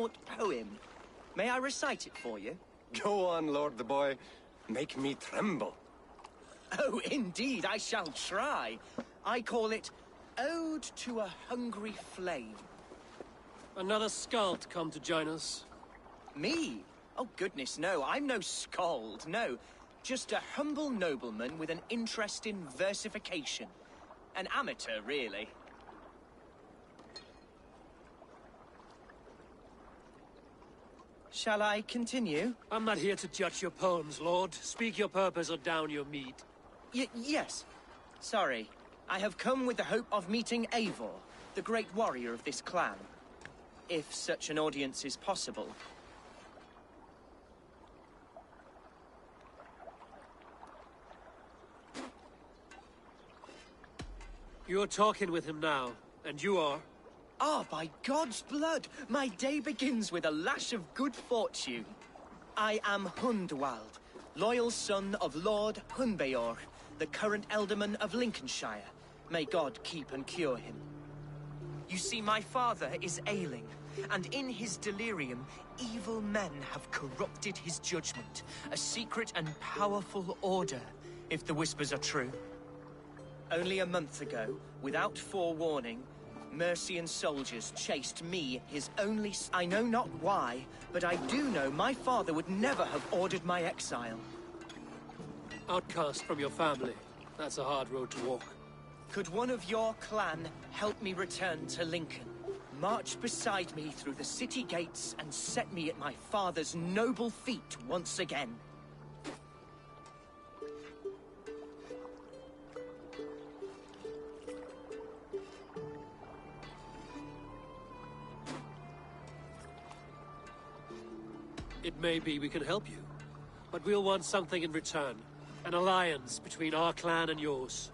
short poem. May I recite it for you? Go on, Lord the Boy. Make me tremble. Oh, indeed, I shall try. I call it Ode to a Hungry Flame. Another skald come to join us. Me? Oh, goodness, no. I'm no skald, no. Just a humble nobleman with an interest in versification. An amateur, really. Shall I continue? I'm not here to judge your poems, Lord. Speak your purpose or down your meat. Yes. Sorry. I have come with the hope of meeting Eivor, the great warrior of this clan. If such an audience is possible. You're talking with him now, and you are? Ah, by God's blood! My day begins with a lash of good fortune. I am Hundwald, loyal son of Lord Hunbeorg, the current Elderman of Lincolnshire. May God keep and cure him. You see, my father is ailing, and in his delirium, evil men have corrupted his judgment. A secret and powerful order, if the whispers are true. Only a month ago, without forewarning, Mercian soldiers chased me, his only I know not why, but I do know my father would never have ordered my exile. Outcast from your family. That's a hard road to walk. Could one of your clan help me return to Lincoln? March beside me through the city gates and set me at my father's noble feet once again. It may be we can help you, but we'll want something in return. An alliance between our clan and yours.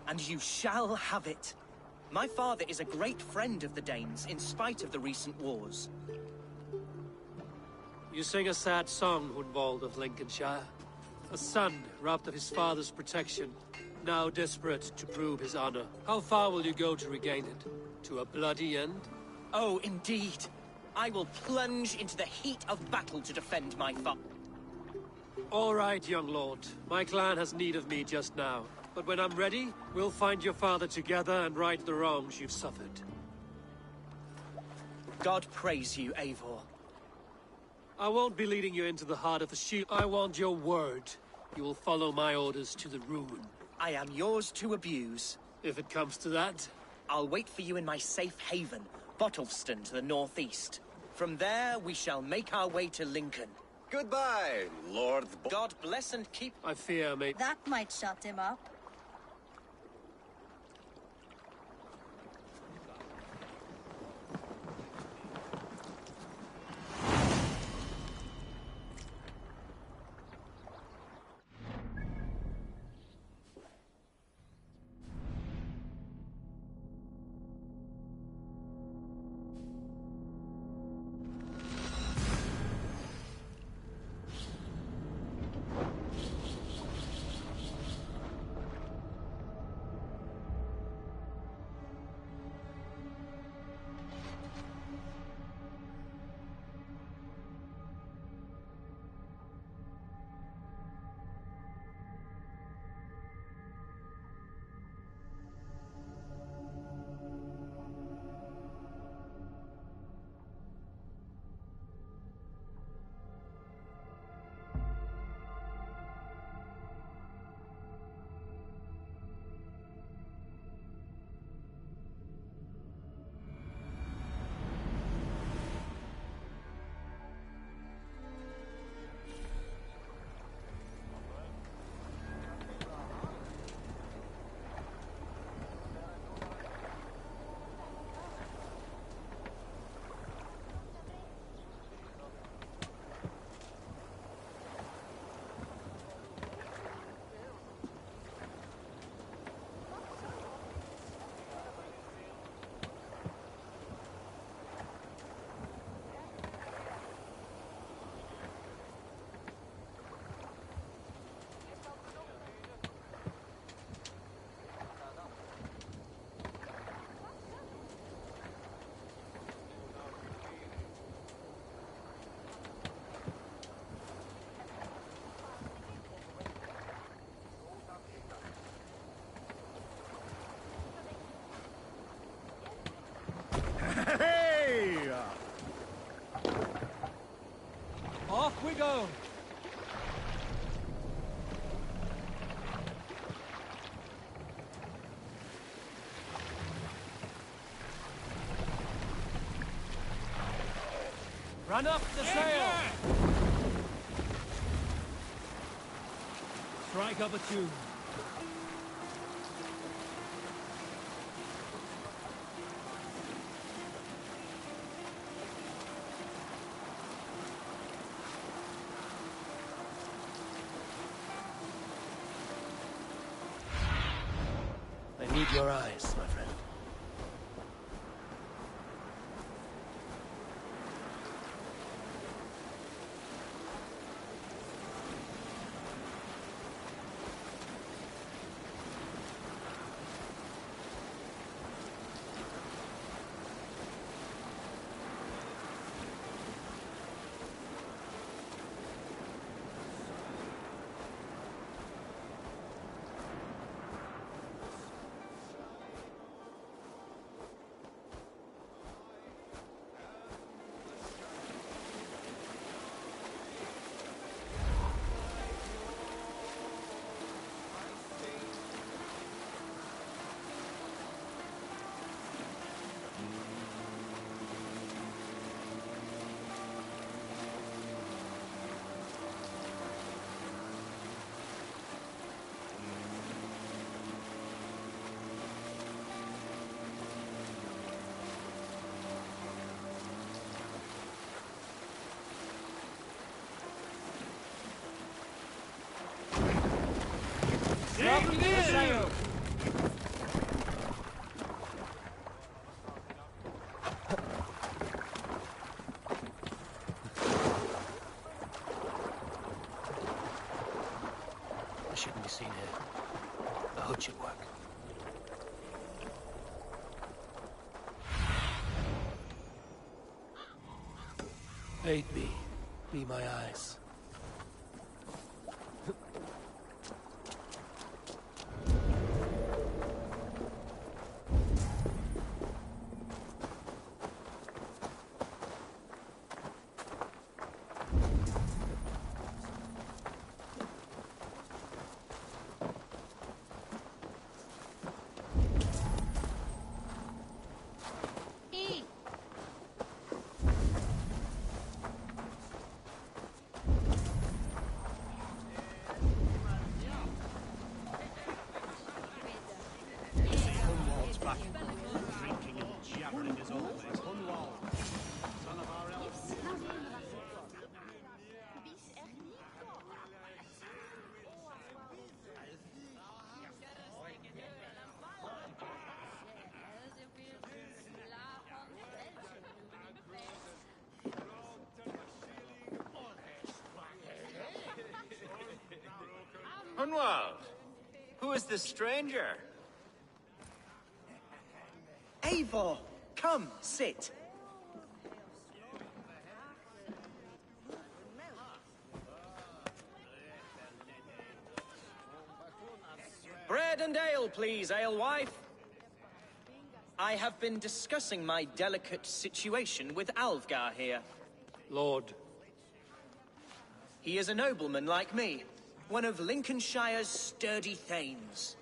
And you shall have it. My father is a great friend of the Danes, in spite of the recent wars. You sing a sad song, Hundwald of Lincolnshire. A son robbed of his father's protection, now desperate to prove his honor. How far will you go to regain it? To a bloody end? Oh, indeed. I will plunge into the heat of battle to defend my father. All right, young lord. My clan has need of me just now. But when I'm ready, we'll find your father together and right the wrongs you've suffered. God praise you, Eivor. I won't be leading you into the heart of the shield. I want your word. You will follow my orders to the ruin. I am yours to abuse. If it comes to that. I'll wait for you in my safe haven, Bottleston to the northeast. From there, we shall make our way to Lincoln. Goodbye, Lord the Boy. God bless and keep... I fear, mate. That might shut him up. go! Run up the sail! Strike up a tune. I need your eyes, my friend. I shouldn't be seen here. The hood should work. Aid me. Be my eyes. Hunwald, who is this stranger? Eivor, come, sit. Bread and ale, please, alewife. I have been discussing my delicate situation with Alvgar here. Lord. He is a nobleman like me, one of Lincolnshire's sturdy thanes.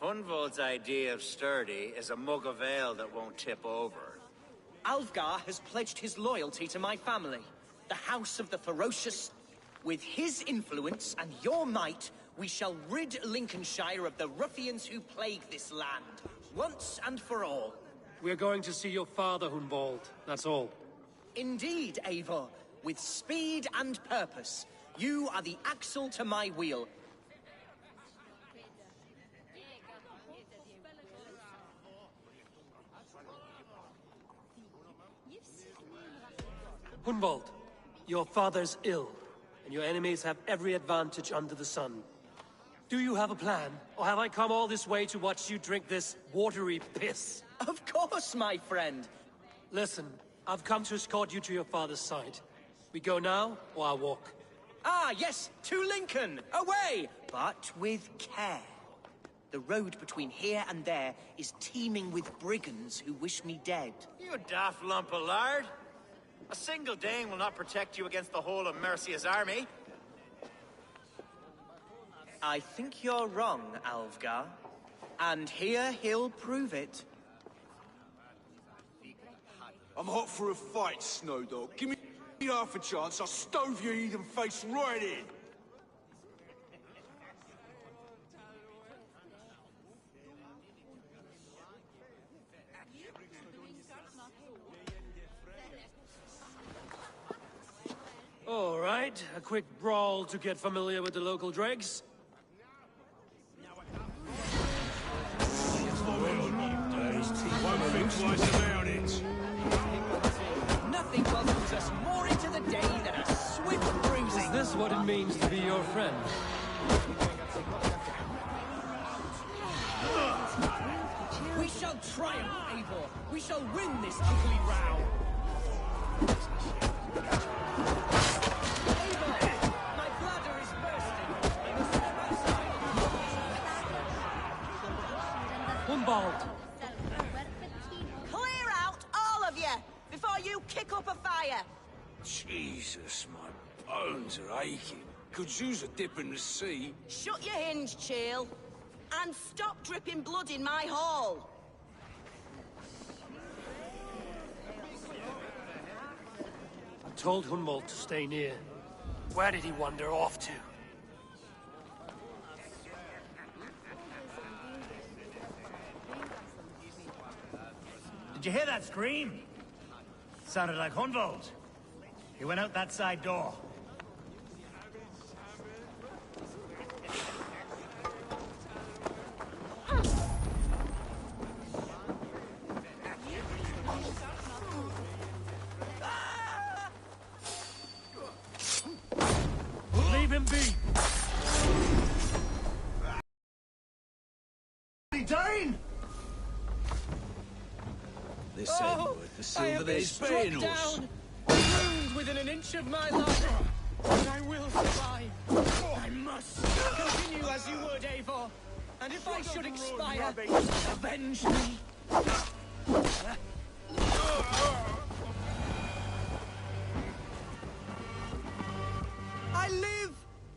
Hunwald's idea of sturdy is a mug of ale that won't tip over. Alvgar has pledged his loyalty to my family, the House of the Ferocious. With his influence and your might, we shall rid Lincolnshire of the ruffians who plague this land, once and for all. We're going to see your father, Hunwald. That's all. Indeed, Eivor, with speed and purpose. You are the axle to my wheel. Hunwald, your father's ill, and your enemies have every advantage under the sun. Do you have a plan, or have I come all this way to watch you drink this watery piss? Of course, my friend. Listen, I've come to escort you to your father's side. We go now, or I'll walk. Ah, yes, to Lincoln! Away! But with care. The road between here and there is teeming with brigands who wish me dead. You daft lump of lard. A single Dane will not protect you against the whole of Mercia's army. I think you're wrong, Alfgar. And here he'll prove it. I'm hot for a fight, Snowdog. Give me half a chance, I'll stove your heathen face right in. All right, a quick brawl to get familiar with the local dregs. Won't think twice about it. Nothing welcomes us more into the day than a swift bruising. Is this what it means to be your friend? We shall triumph, Eivor. We shall win this ugly row. Eivor, my bladder is bursting. I must step outside. Humbald! Clear out, all of you, before you kick up a fire. Jesus, my bones are aching. Could use a dip in the sea. Shut your hinge, Chill. And stop dripping blood in my hall. I told Humbald to stay near. Where did he wander off to? Did you hear that scream? Sounded like Hunvold. He went out that side door. Leave him be! Dane! This ain't worth the silver they're struck paying us. down, wound within an inch of my life. But I will survive. I must continue as you would, Eivor. And if I should expire, avenge me. I live!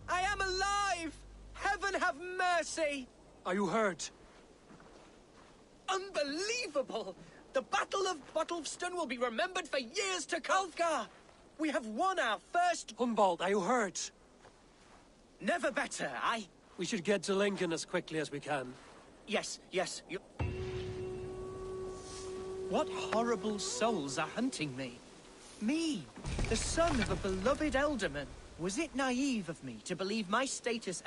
I am alive! Heaven have mercy! Are you hurt? Unbelievable! The Battle of Bottlefston will be remembered for years to come. Alfgar! We have won our first... Humbald, are you hurt? Never better, We should get to Lincoln as quickly as we can. Yes. What horrible souls are hunting me? Me, the son of a beloved elderman. Was it naive of me to believe my status...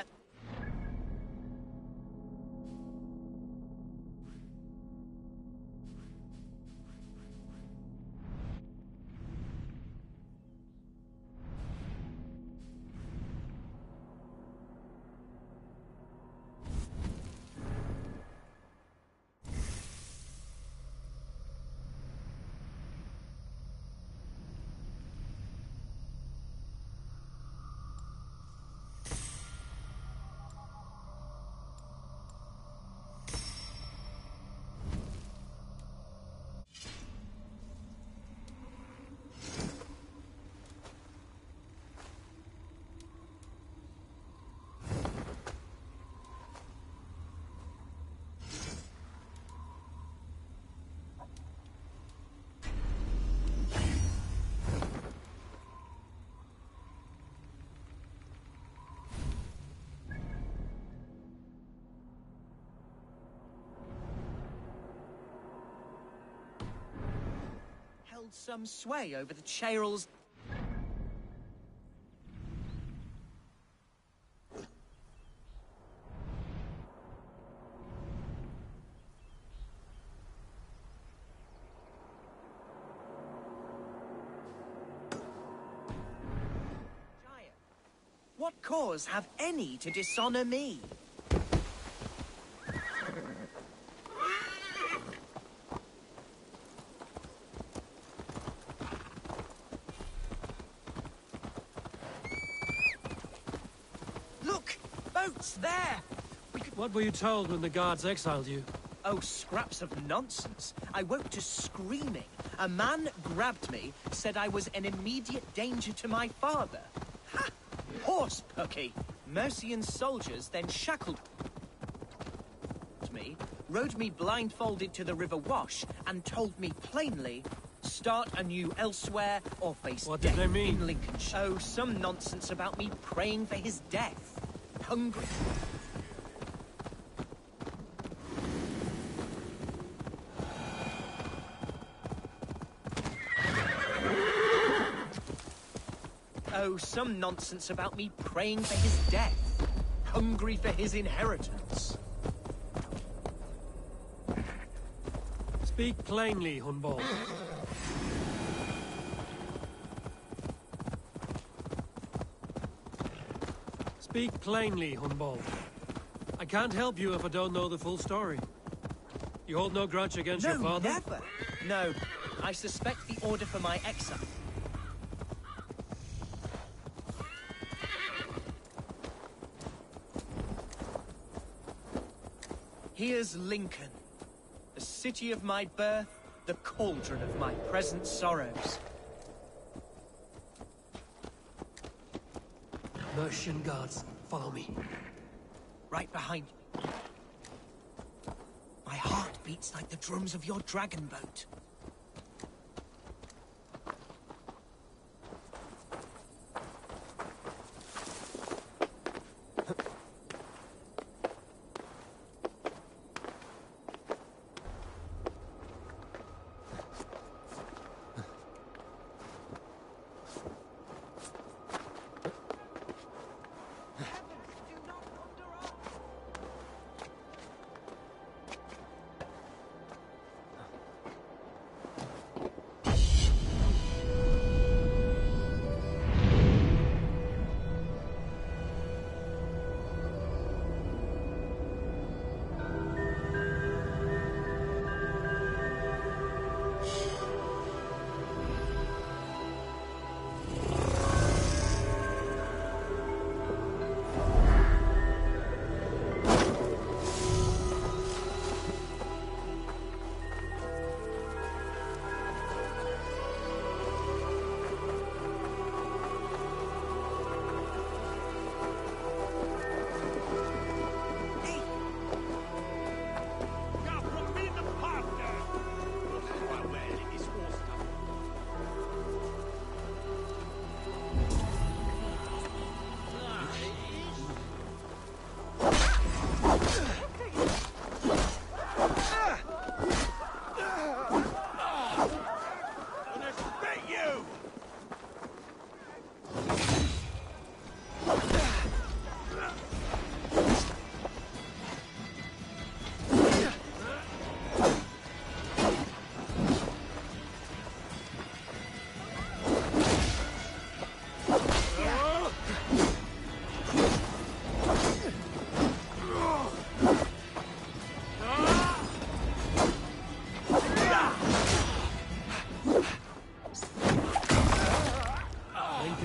held some sway over the Chairals. What cause have any to dishonor me? Look! Boats there! What were you told when the guards exiled you? Oh, scraps of nonsense. I woke to screaming. A man grabbed me, said I was an immediate danger to my father. Ha! Horse pucky! Mercian soldiers then shackled me, rode me blindfolded to the River Wash, and told me plainly, start anew elsewhere or face What death did they mean? in Lincolnshire. Oh, some nonsense about me praying for his death. Hungry. Oh, some nonsense about me praying for his death. Hungry for his inheritance. Speak plainly, Hunbold. Speak plainly, Hunbold. I can't help you if I don't know the full story. You hold no grudge against your father? No, never. No, I suspect the order for my exile. Here's Lincoln, the city of my birth, the cauldron of my present sorrows. Mercian guards, follow me. Right behind you. My heart beats like the drums of your dragon boat.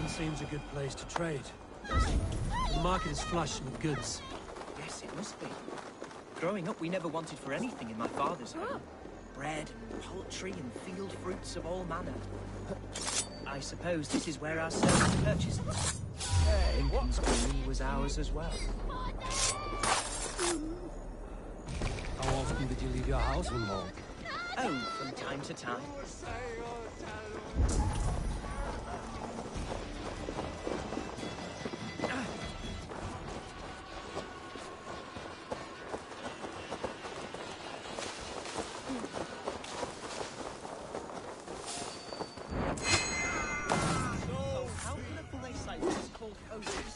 Seems a good place to trade. The market is flush with goods. Yes, it must be. Growing up, we never wanted for anything in my father's home. Bread, poultry, and field fruits of all manner. I suppose this is where our servants purchased it. Lincoln's green was ours as well. How often did you leave your house, Hunbold? Oh, from time to time.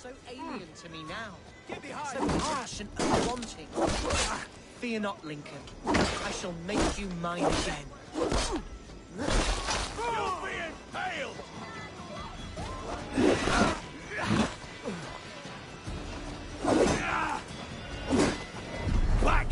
So alien to me now. So harsh and unwanting. Fear not, Lincoln. I shall make you mine again. You'll be impaled! Back!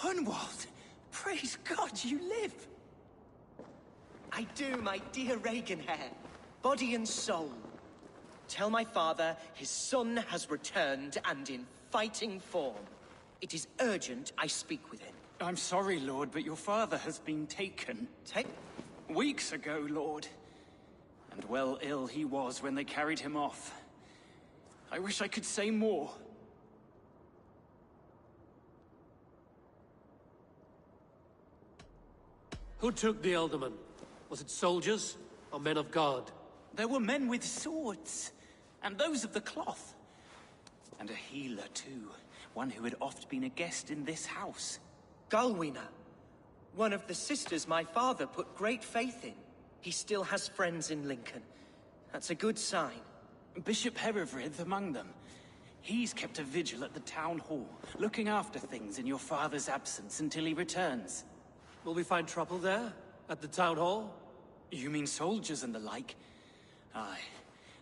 Hunwald! Praise God you live! I do, my dear Reaganhair. Body and soul. Tell my father his son has returned and in fighting form. It is urgent I speak with him. I'm sorry, Lord, but your father has been taken. Weeks ago, Lord. And well ill he was when they carried him off. I wish I could say more. Who took the Elderman? Was it soldiers or men of God? There were men with swords, and those of the cloth. And a healer, too. One who had oft been a guest in this house. Galwina. One of the sisters my father put great faith in. He still has friends in Lincoln. That's a good sign. Bishop Herefrith among them. He's kept a vigil at the town hall, looking after things in your father's absence until he returns. Will we find trouble there? At the town hall? You mean soldiers and the like? Aye.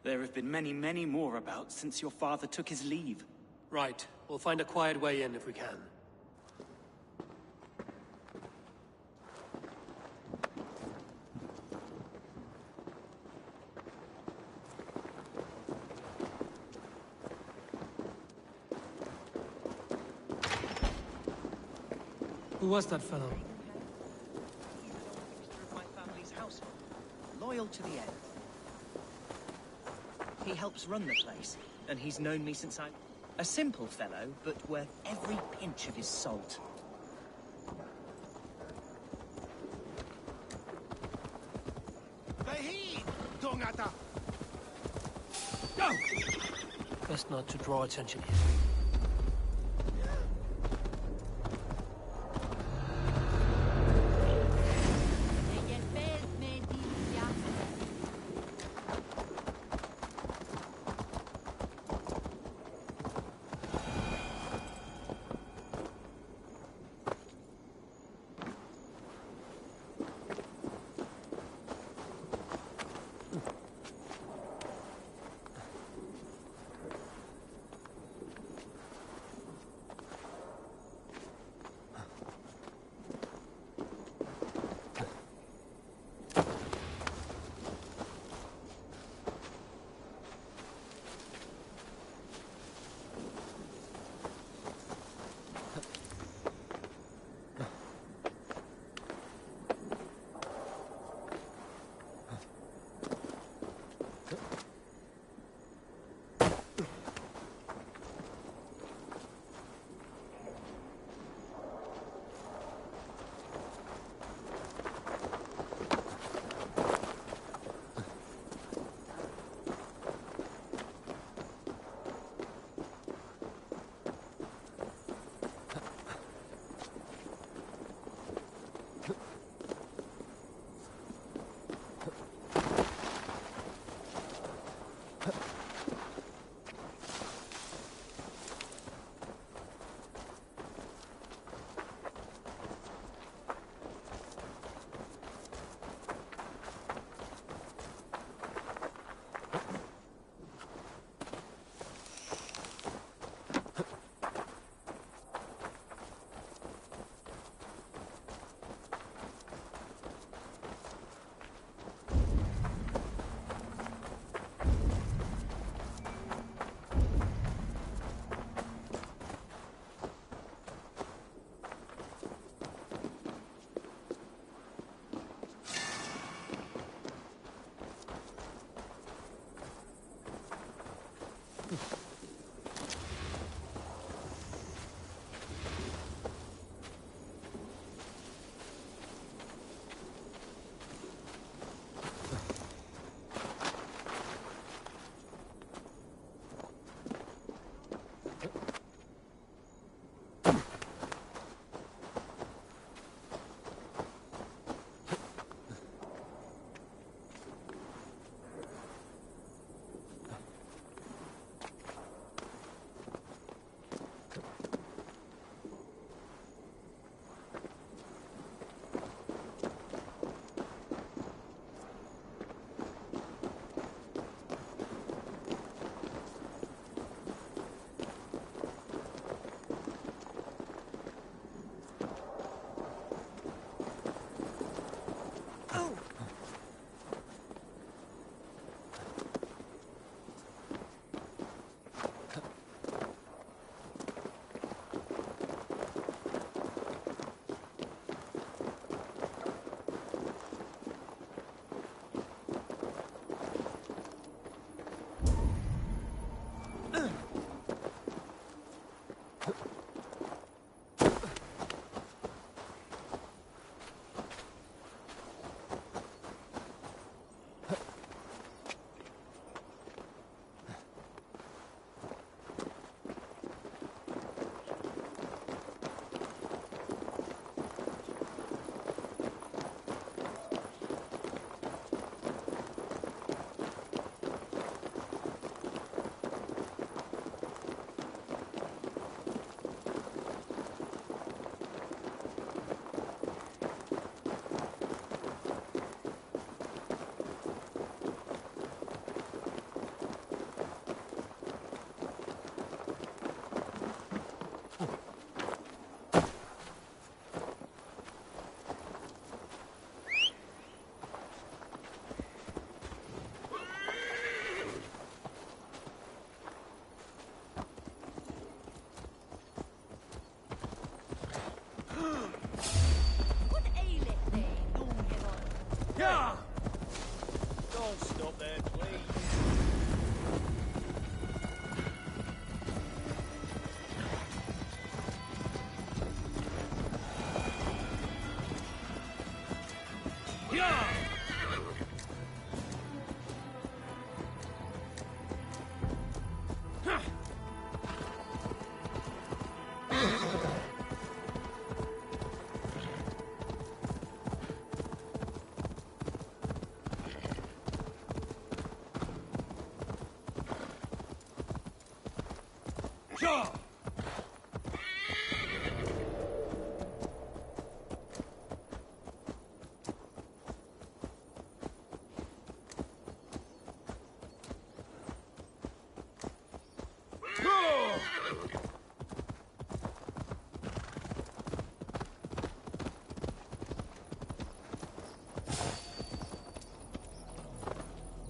There have been many, many more about since your father took his leave. Right. We'll find a quiet way in if we can. Who was that fellow? Of my family's household. Loyal to the end. He helps run the place, and he's known me since I'm a simple fellow, but worth every pinch of his salt. Go! Best not to draw attention here.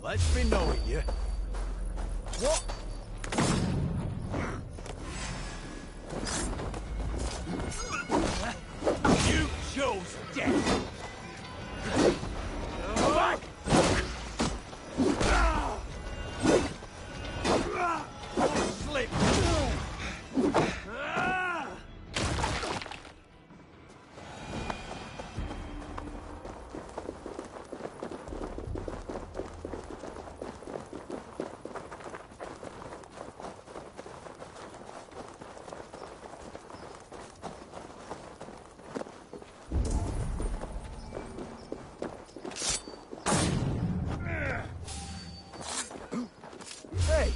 Let's be knowing you. What? You chose death. Back! Slip! Hey!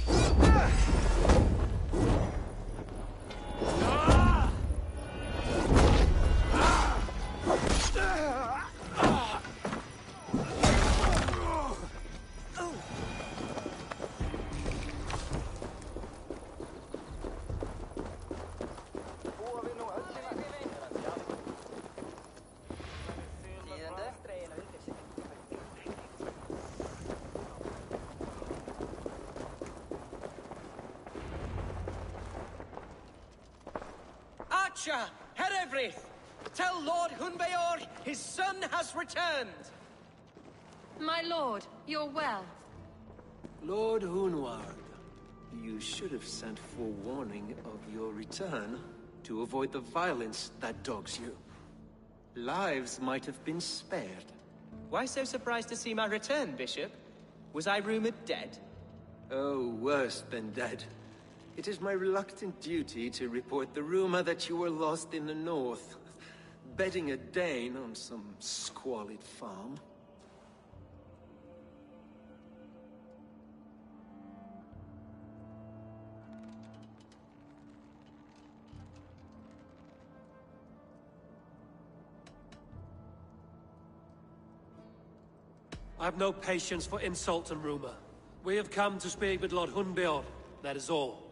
Archer, Herevrith, tell Lord Hunbeor his son has returned. My lord, you're well. Lord Hunward, you should have sent forewarning of your return to avoid the violence that dogs you. Lives might have been spared. Why so surprised to see my return, Bishop? Was I rumored dead? Oh, worse than dead. It is my reluctant duty to report the rumor that you were lost in the north, bedding a Dane on some squalid farm. I have no patience for insult and rumor. We have come to speak with Lord Hunbeor, that is all.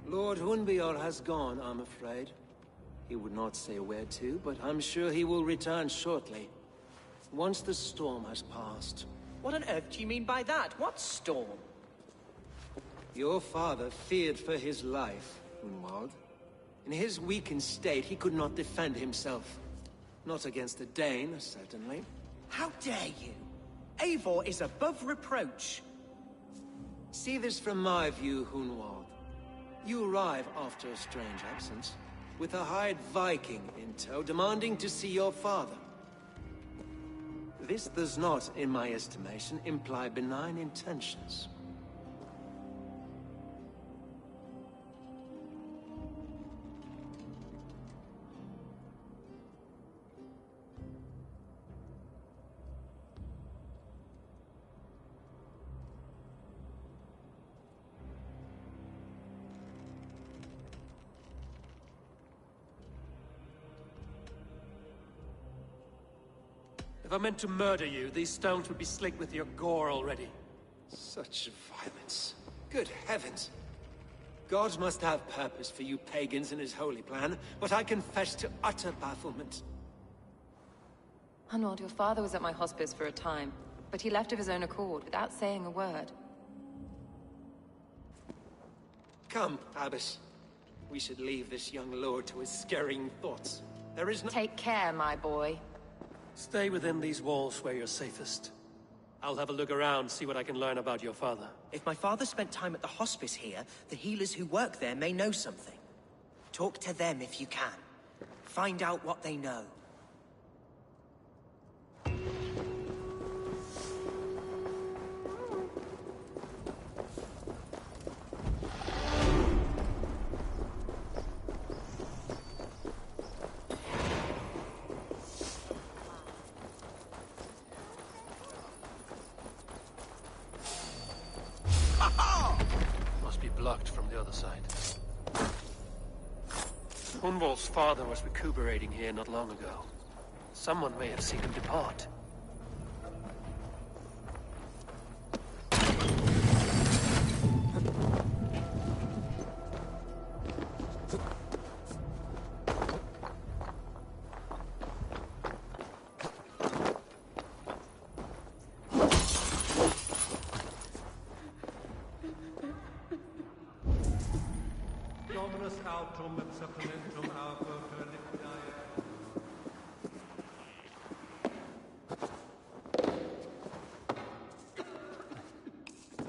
Lord Hunbeor has gone, I'm afraid. He would not say where to, but I'm sure he will return shortly. Once the storm has passed. What on earth do you mean by that? What storm? Your father feared for his life, Hunwald. In his weakened state, he could not defend himself. Not against a Dane, certainly. How dare you? Eivor is above reproach. See this from my view, Hunwald. You arrive after a strange absence, with a hired Viking in tow, demanding to see your father. This does not, in my estimation, imply benign intentions. If I meant to murder you, these stones would be slick with your gore already. Such violence. Good heavens! God must have purpose for you pagans in his holy plan, but I confess to utter bafflement. Hunwald, your father was at my hospice for a time, but he left of his own accord, without saying a word. Come, Abbess. We should leave this young lord to his scurrying thoughts. There is no— Take care, my boy. Stay within these walls where you're safest. I'll have a look around, see what I can learn about your father. If my father spent time at the hospice here, the healers who work there may know something. Talk to them if you can. Find out what they know. Must be blocked. blocked from the other side. Hunwald's father was recuperating here not long ago. Someone may have seen him depart. Dominus autum et sacramentum alpha perniculae.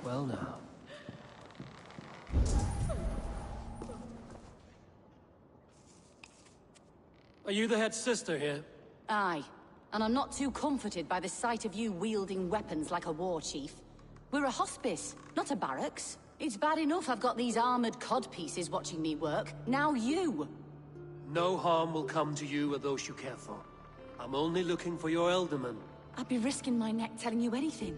Well now. Are you the head sister here? Aye. And I'm not too comforted by the sight of you wielding weapons like a war chief. We're a hospice, not a barracks. It's bad enough I've got these armored codpieces watching me work. Now you! No harm will come to you or those you care for. I'm only looking for your Elderman. I'd be risking my neck telling you anything.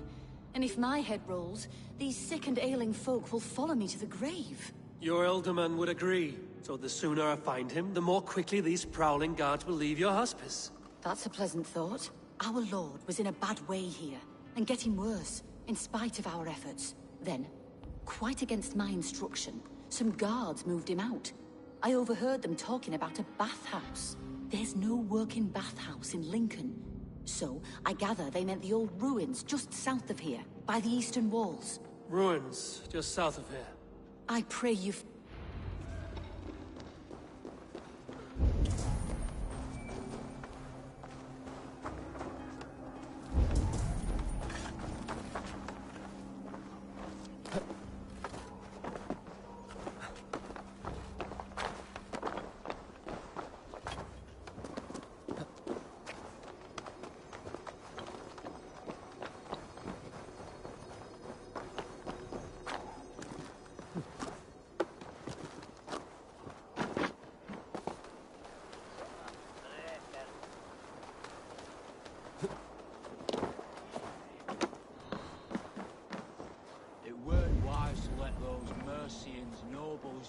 And if my head rolls, these sick and ailing folk will follow me to the grave. Your Elderman would agree. So the sooner I find him, the more quickly these prowling guards will leave your hospice. That's a pleasant thought. Our lord was in a bad way here, and getting worse, in spite of our efforts. Then, quite against my instruction, some guards moved him out. I overheard them talking about a bathhouse. There's no working bathhouse in Lincoln. So, I gather they meant the old ruins just south of here, by the eastern walls. Ruins, just south of here. I pray you've...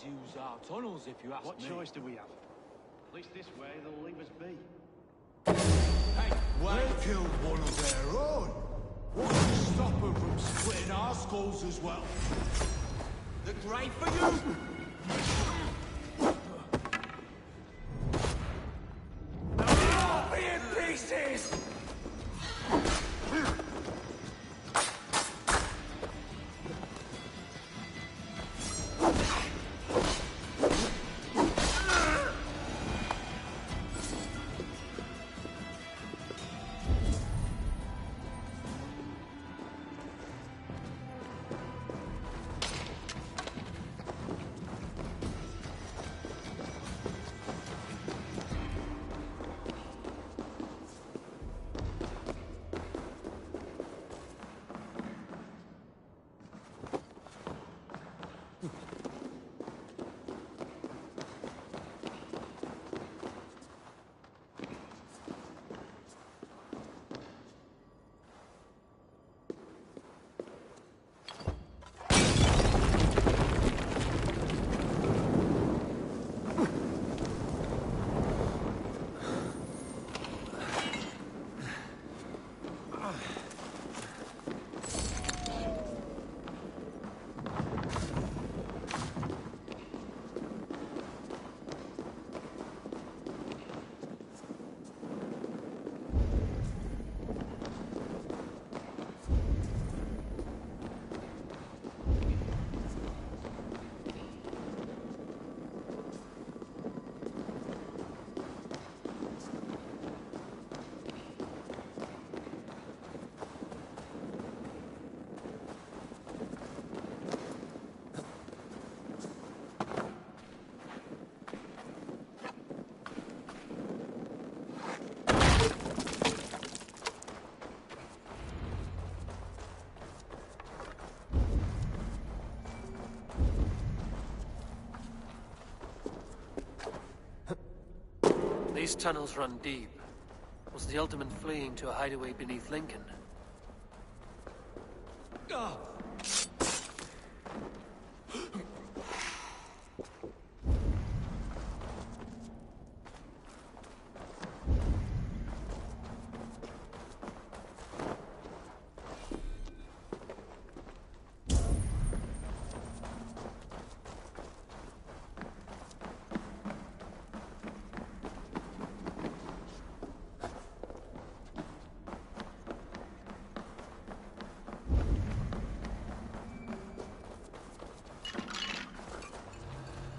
Use our tunnels, if you ask me. What choice do we have? At least this way, they'll leave us be. Hey, they killed one of their own. What's to stop them from splitting our skulls as well? The grave for you! I'll be in pieces! These tunnels run deep. Was the Ultimate fleeing to a hideaway beneath Lincoln?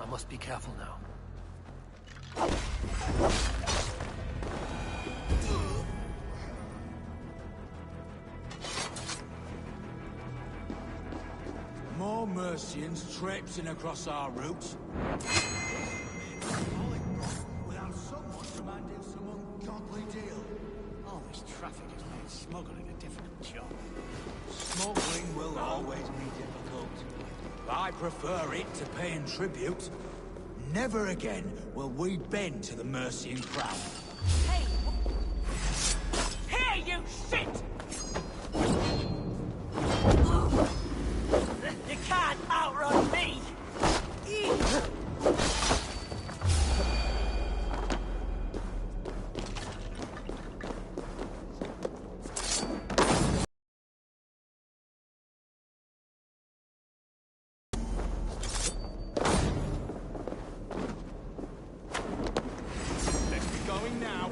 I must be careful now. More Mercians traipsing across our route. Without someone demanding some ungodly deal. All this traffic has made smuggling a difficult job. Smuggling will always be difficult. I prefer it to paying tribute. Never again will we bend to the Mercian crown. Hey! Here, you shit! You can't outrun me! Let's be going now.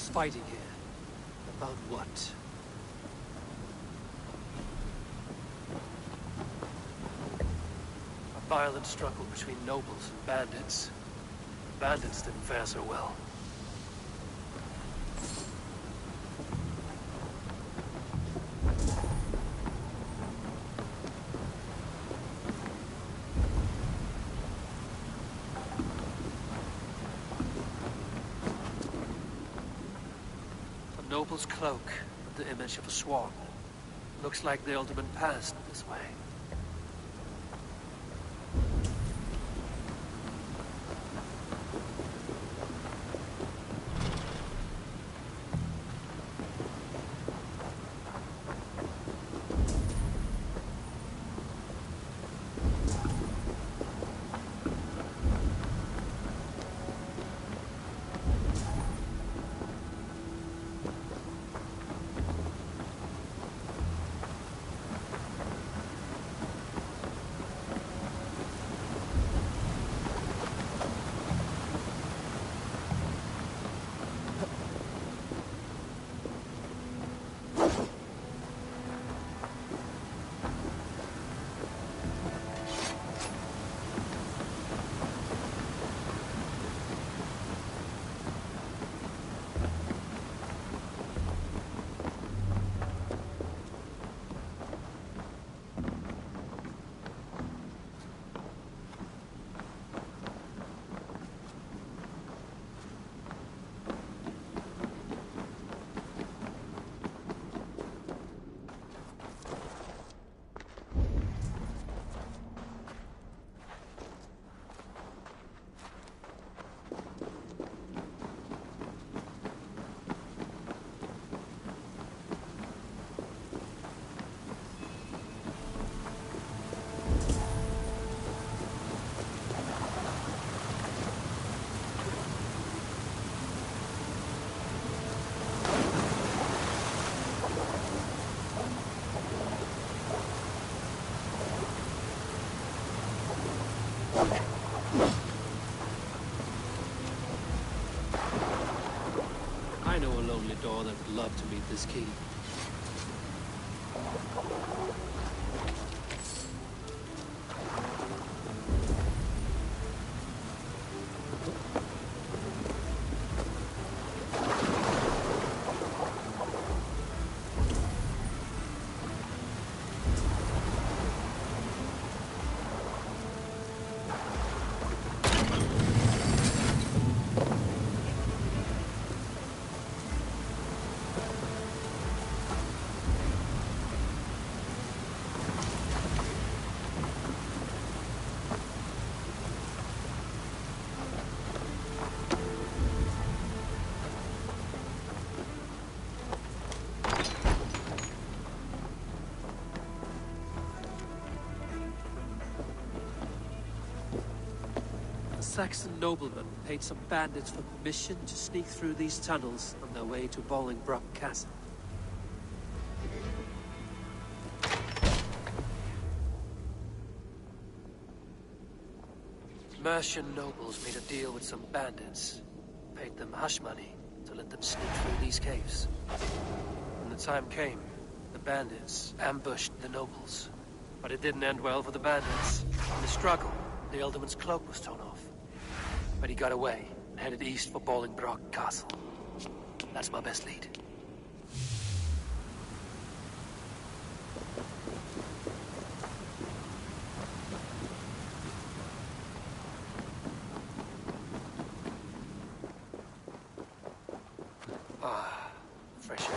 fighting here. About what? A violent struggle between nobles and bandits. The bandits didn't fare so well. Noble's cloak with the image of a swan. Looks like the Alderman passed this way. I know a lonely door that would love to meet this key. Saxon noblemen paid some bandits for permission to sneak through these tunnels on their way to Bolingbroke Castle. Mercian nobles made a deal with some bandits, paid them hush money to let them sneak through these caves. When the time came, the bandits ambushed the nobles. But it didn't end well for the bandits. In the struggle, the Alderman's cloak was torn off. But he got away and headed east for Bolingbroke Castle. That's my best lead. Ah, fresh air.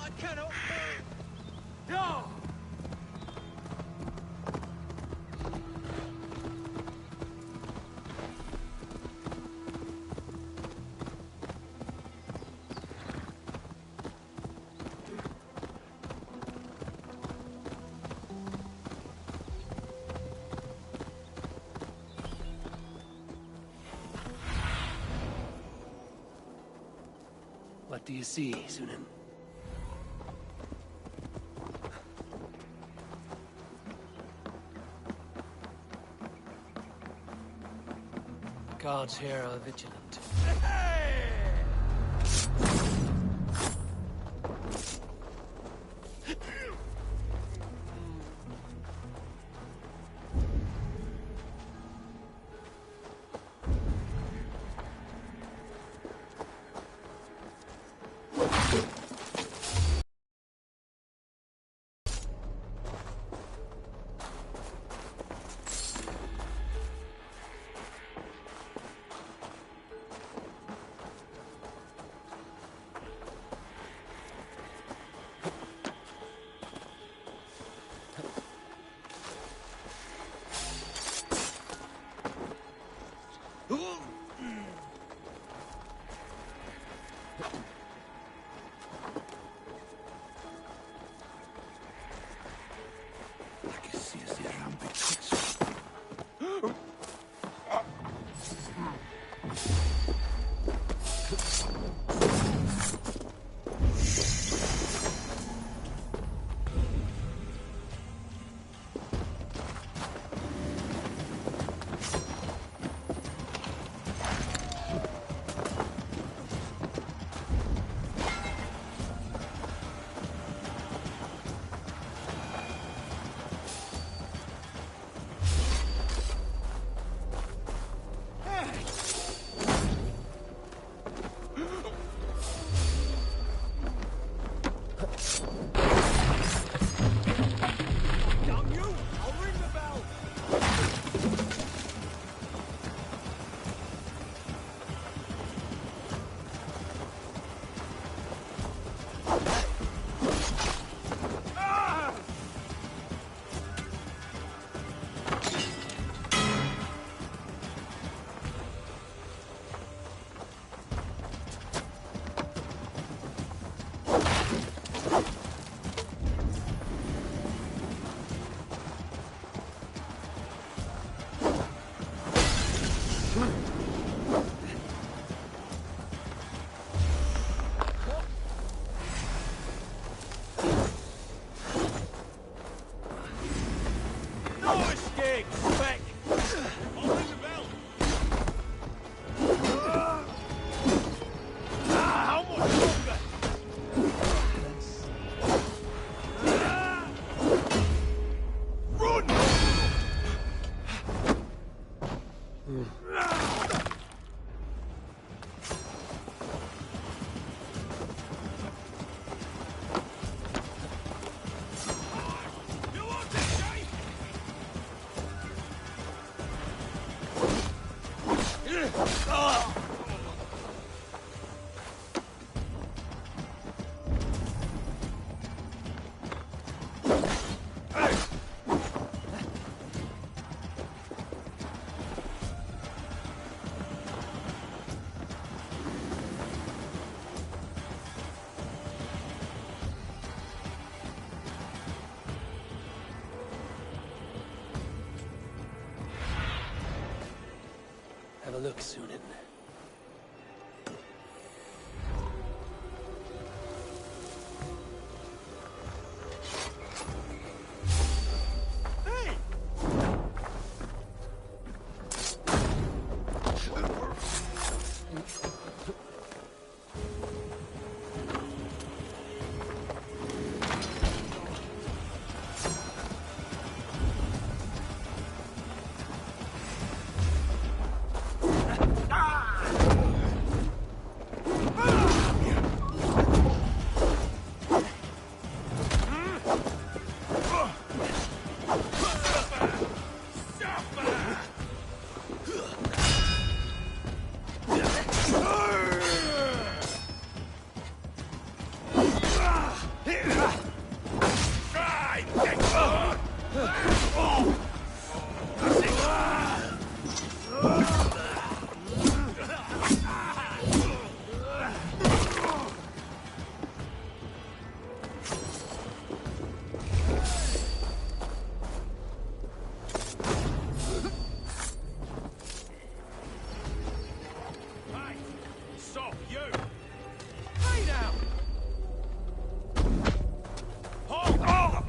I cannot. No! What do you see, Sunan? Guards here are vigilant. Have a look, Sunan. Ah! Stop, you! Lay down! Hold! Oh!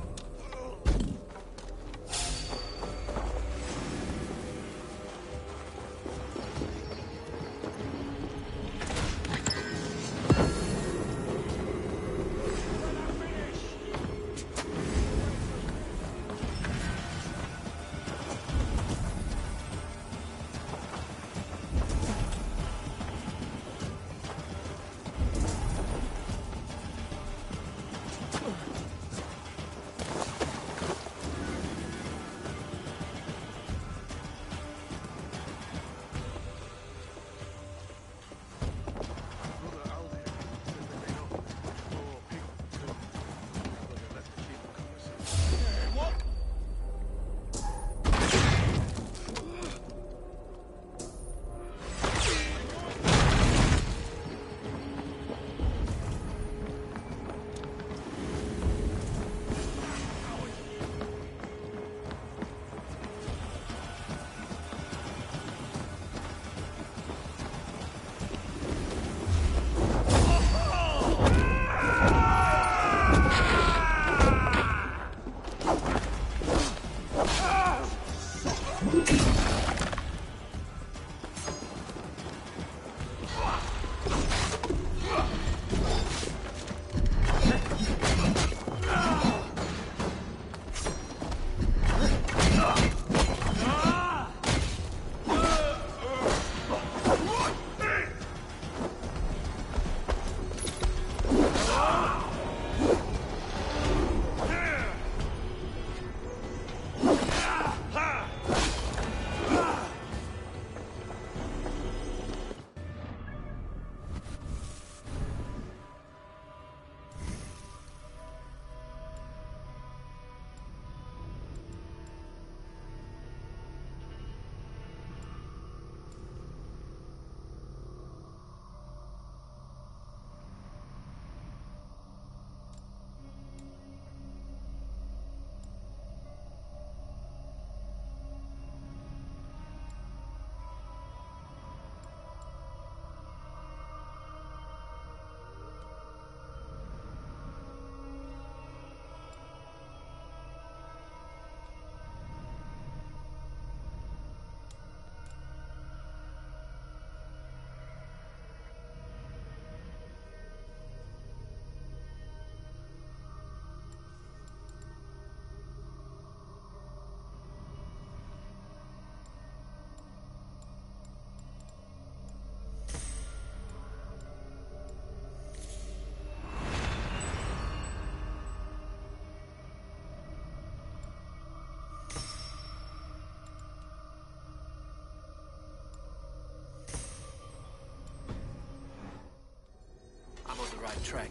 I'm on the right track.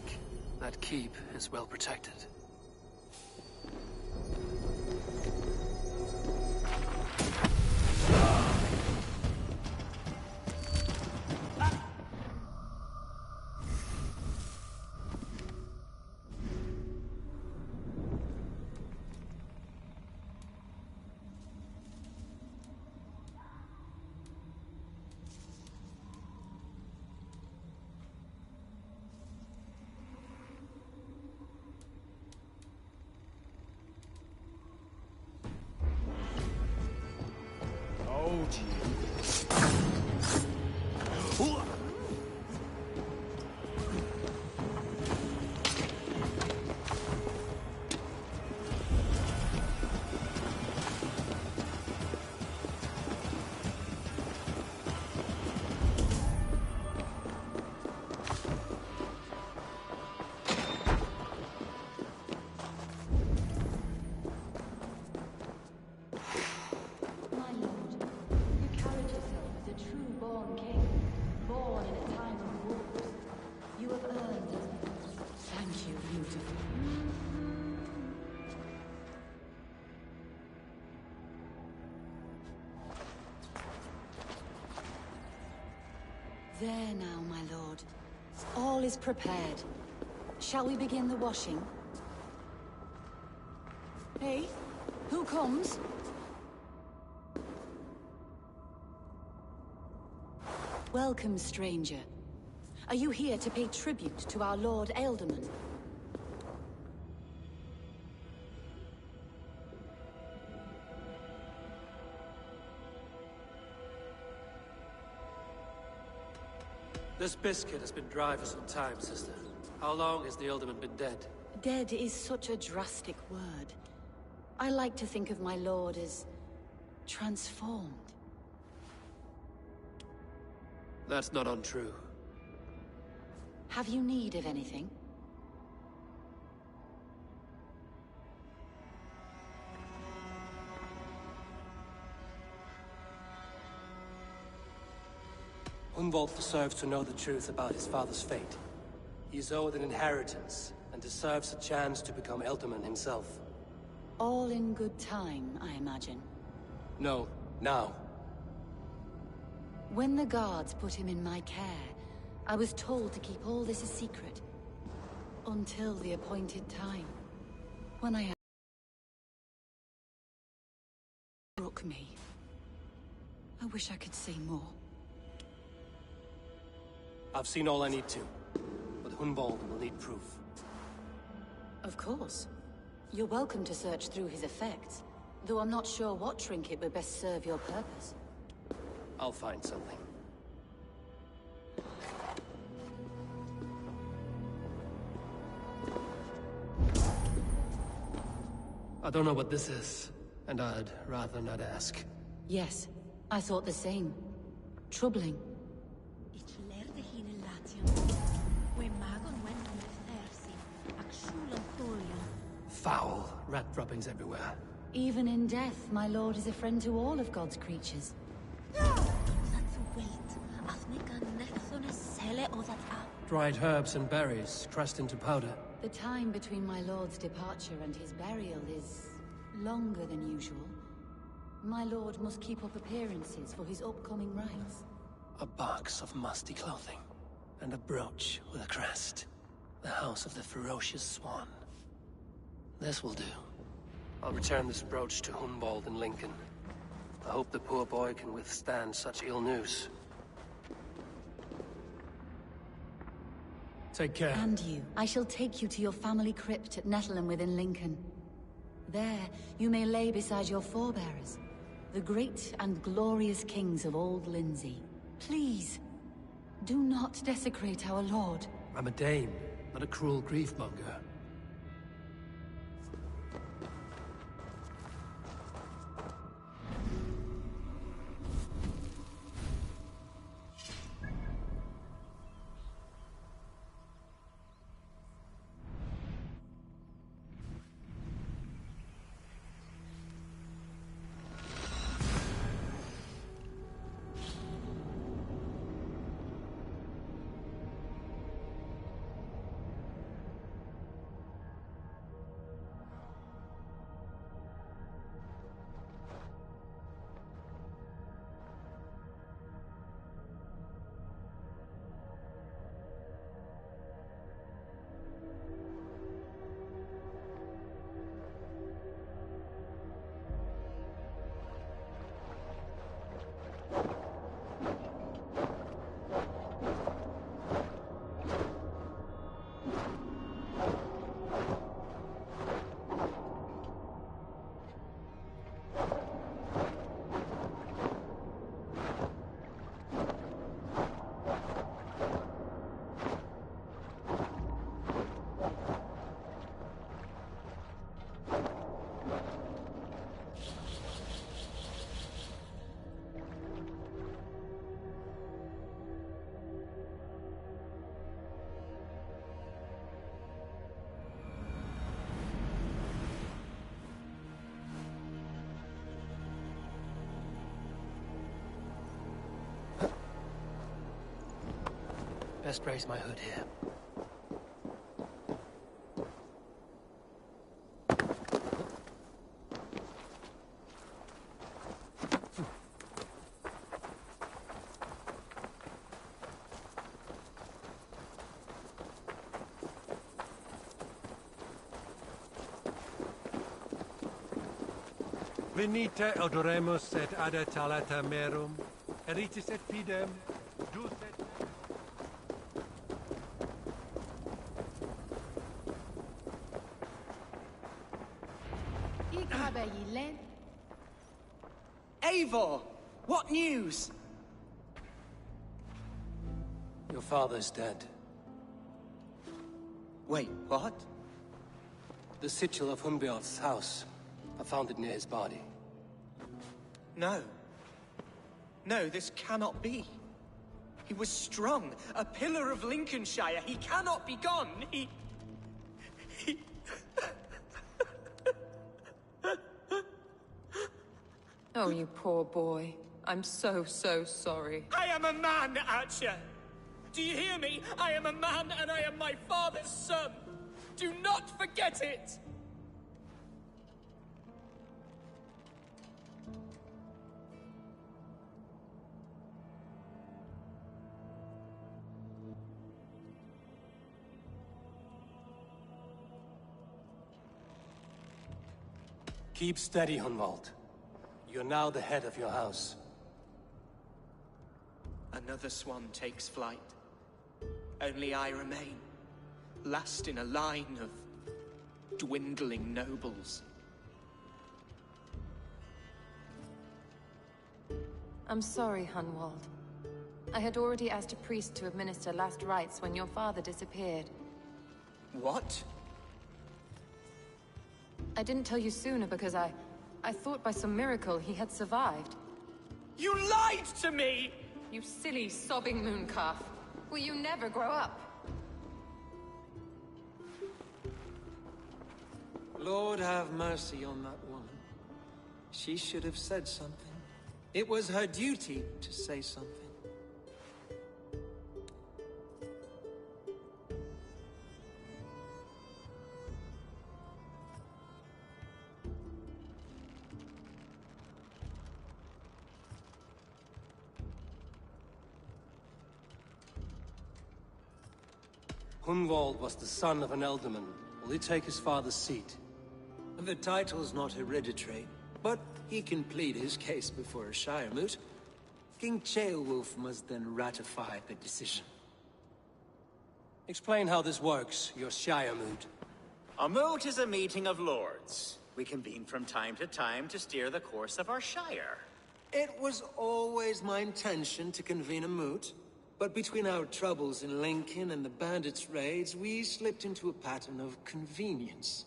That keep is well protected. There now, my lord. All is prepared. Shall we begin the washing? Hey, who comes? Welcome, stranger. Are you here to pay tribute to our Lord Ealdorman? This biscuit has been dry for some time, sister. How long has the Ealdorman been dead? Dead is such a drastic word. I like to think of my lord as transformed. That's not untrue. Have you need of anything? Hunwald deserves to know the truth about his father's fate. He is owed an inheritance, and deserves a chance to become Ealdorman himself. All in good time, I imagine. No, now. When the guards put him in my care, I was told to keep all this a secret. Until the appointed time. When I struck me. I wish I could say more. I've seen all I need to, but Hunwald will need proof. Of course. You're welcome to search through his effects, though I'm not sure what trinket would best serve your purpose. I'll find something. I don't know what this is, and I'd rather not ask. Yes, I thought the same. Troubling. Foul, rat droppings everywhere. Even in death, my lord is a friend to all of God's creatures. Dried herbs and berries, crushed into powder. The time between my lord's departure and his burial is longer than usual. My lord must keep up appearances for his upcoming rites. A box of musty clothing, and a brooch with a crest. The house of the ferocious swan. This will do. I'll return this brooch to Hunwald in Lincoln. I hope the poor boy can withstand such ill news. Take care. And you. I shall take you to your family crypt at Nettleton within Lincoln. There, you may lay beside your forebearers, the great and glorious kings of Old Lindsey. Please, do not desecrate our lord. I'm a Dane, not a cruel griefmonger. Best raise my hood here. Venite odoremus et ada talata merum, eritis et pidem, dus et... Eivor! What news? Your father's dead. Wait, what? The sigil of Hunbeorth's house. I found it near his body. No. No, this cannot be. He was strong, a pillar of Lincolnshire. He cannot be gone. He... Oh, you poor boy. I'm so sorry. I am a man, Archer! Do you hear me? I am a man and I am my father's son! Do not forget it! Keep steady, Hunwald. You're now the head of your house. Another swan takes flight. Only I remain, last in a line of dwindling nobles. I'm sorry, Hunwald. I had already asked a priest to administer last rites when your father disappeared. What? I didn't tell you sooner because I thought by some miracle he had survived. You lied to me! You silly, sobbing mooncalf. Will you never grow up? Lord have mercy on that woman. She should have said something. It was her duty to say something. Hunwald was the son of an ealdorman. Will he take his father's seat? The title's not hereditary, but he can plead his case before a Shire moot. King Ceolwulf must then ratify the decision. Explain how this works, your Shire moot. A moot is a meeting of lords. We convene from time to time to steer the course of our Shire. It was always my intention to convene a moot, but between our troubles in Lincoln and the bandits' raids, we slipped into a pattern of convenience.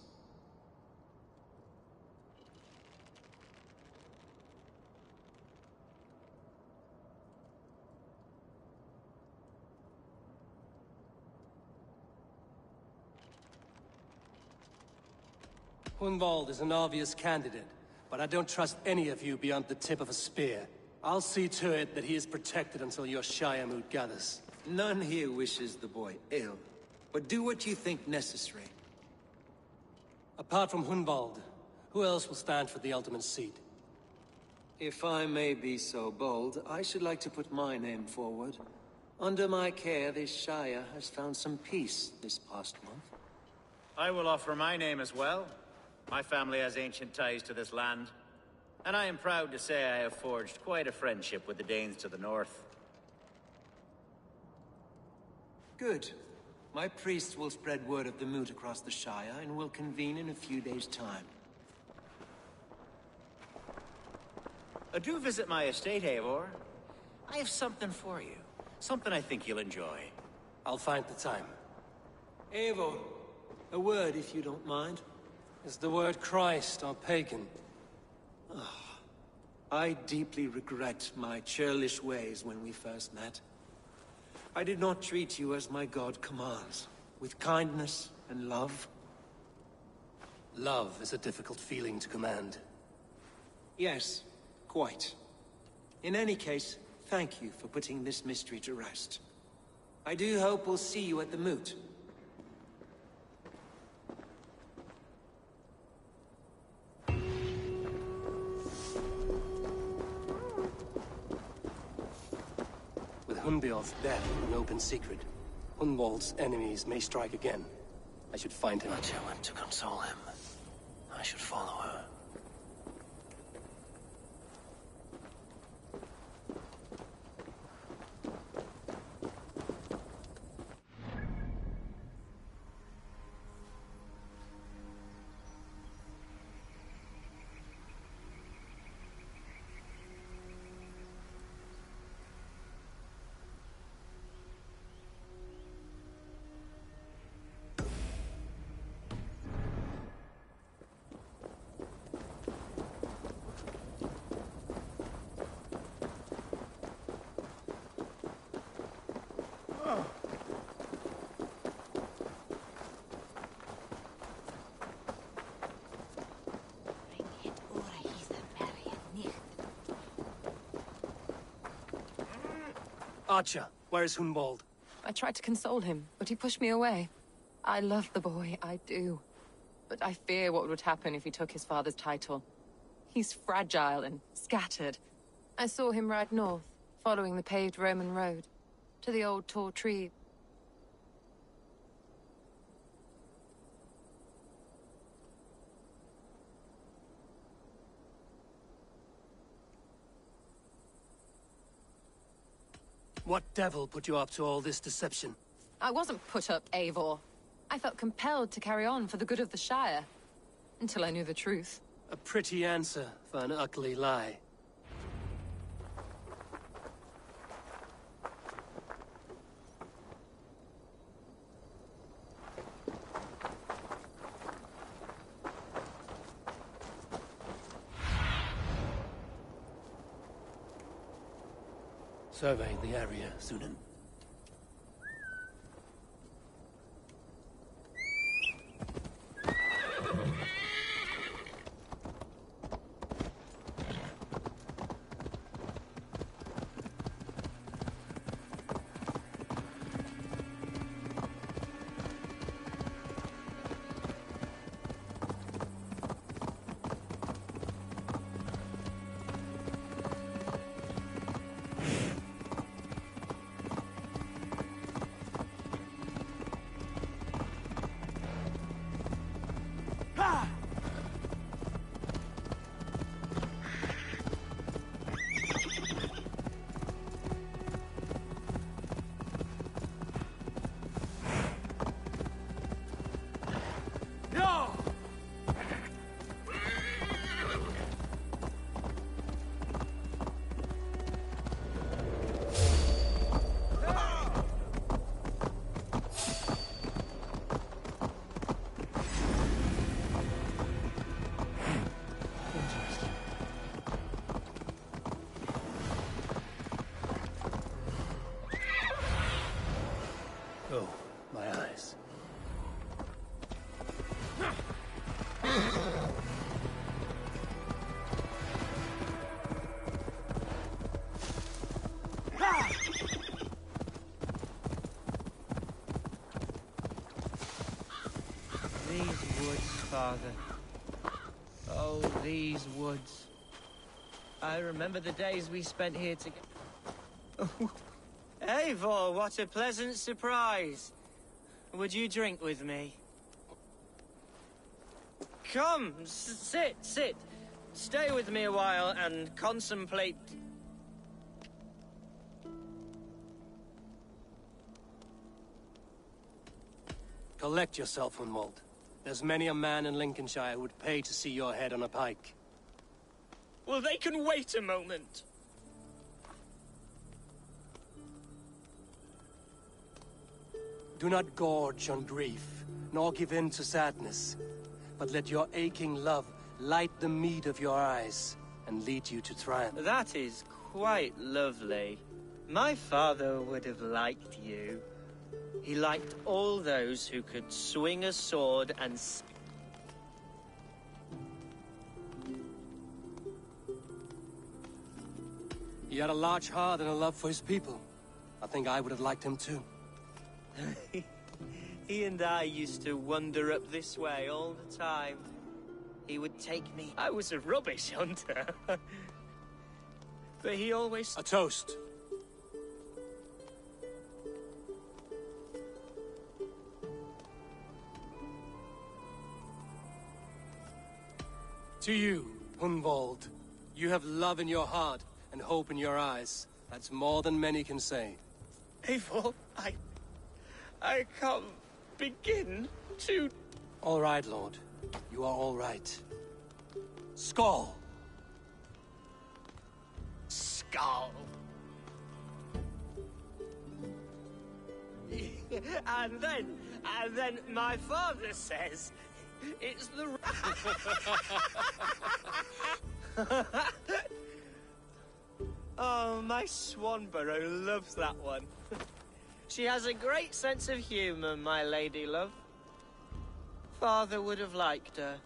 Hunwald is an obvious candidate, but I don't trust any of you beyond the tip of a spear. I'll see to it that he is protected until your Shire moot gathers. None here wishes the boy ill, but do what you think necessary. Apart from Hunwald, who else will stand for the ealdorman's seat? If I may be so bold, I should like to put my name forward. Under my care, this Shire has found some peace this past month. I will offer my name as well. My family has ancient ties to this land, and I am proud to say I have forged quite a friendship with the Danes to the north. Good. My priest will spread word of the moot across the Shire, and will convene in a few days' time. Do visit my estate, Eivor. I have something for you. Something I think you'll enjoy. I'll find the time. Eivor, a word if you don't mind. Is the word Christ or pagan? I deeply regret my churlish ways when we first met. I did not treat you as my god commands, with kindness and love. Love is a difficult feeling to command. Yes, quite. In any case, thank you for putting this mystery to rest. I do hope we'll see you at the moot. Hunbeorth's death an open secret. Hunwald's enemies may strike again. I should find him. Archer went to console him. I should follow her. Archer, where is Hunwald? I tried to console him, but he pushed me away. I love the boy, I do. But I fear what would happen if he took his father's title. He's fragile and scattered. I saw him ride north, following the paved Roman road, to the old tall tree. What devil put you up to all this deception? I wasn't put up, Eivor. I felt compelled to carry on for the good of the Shire. Until I knew the truth. A pretty answer for an ugly lie. Survey the area, Sunan. Oh, my eyes. These woods, Father. Oh, these woods. I remember the days we spent here together. Eivor, what a pleasant surprise. Would you drink with me? Come, sit. Stay with me a while and contemplate... Collect yourself, Hunwald. There's many a man in Lincolnshire who would pay to see your head on a pike. Well, they can wait a moment. Do not gorge on grief, nor give in to sadness, but let your aching love light the mead of your eyes and lead you to triumph. That is quite lovely. My father would have liked you. He liked all those who could swing a sword and... He had a large heart and a love for his people. I think I would have liked him too. He and I used to wander up this way all the time. He would take me. I was a rubbish hunter. But he always... A toast. To you, Hunwald. You have love in your heart and hope in your eyes. That's more than many can say. Eivor, I can't begin to... All right, Lord. You are all right. Skull! Skull. and then my father says... It's the... Oh, my Swanborough loves that one. She has a great sense of humor, my lady love. Father would have liked her.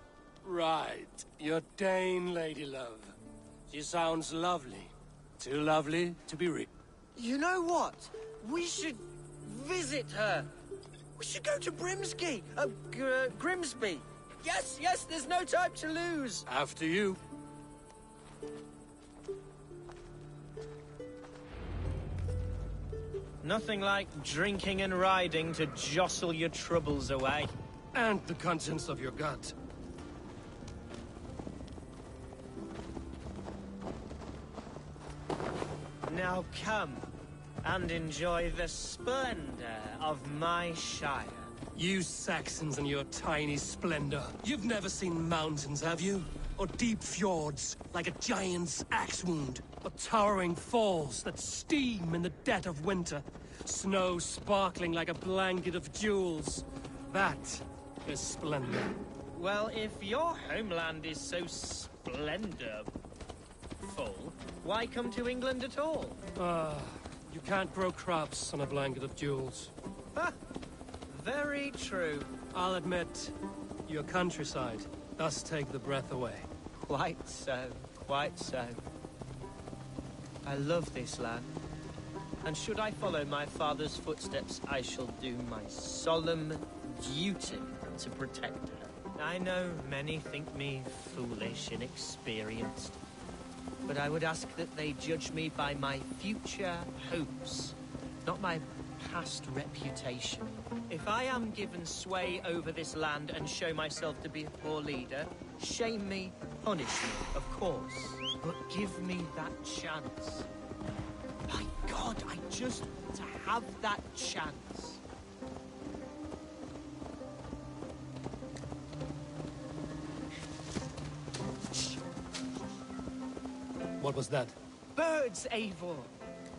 Right. Your Dane lady love. She sounds lovely. Too lovely to be real. You know what? We should visit her. We should go to Grimsby. Yes, yes, there's no time to lose. After you. Nothing like drinking and riding to jostle your troubles away. And the contents of your gut. Now come and enjoy the splendor of my shire. You Saxons and your tiny splendor. You've never seen mountains, have you? Or deep fjords, like a giant's axe wound? Or towering falls that steam in the dead of winter? Snow sparkling like a blanket of jewels? That is splendor. Well, if your homeland is so splendorful, why come to England at all? You can't grow crops on a blanket of jewels. Ha! Very true. I'll admit, your countryside does take the breath away. Quite so, quite so. I love this land. And should I follow my father's footsteps, I shall do my solemn duty to protect her. I know many think me foolish, inexperienced. But I would ask that they judge me by my future hopes, not my past reputation. If I am given sway over this land and show myself to be a poor leader, shame me, punish me, of course. But give me that chance. My God, I just want to have that chance. What was that? Birds, Eivor!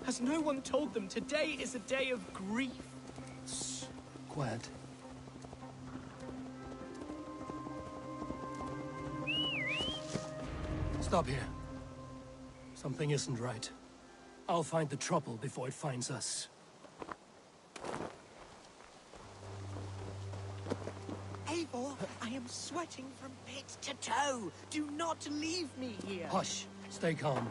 Has no one told them today is a day of grief? Quiet. Stop here. Something isn't right. I'll find the trouble before it finds us. Eivor, I am sweating from pit to toe. Do not leave me here. Hush. Stay calm.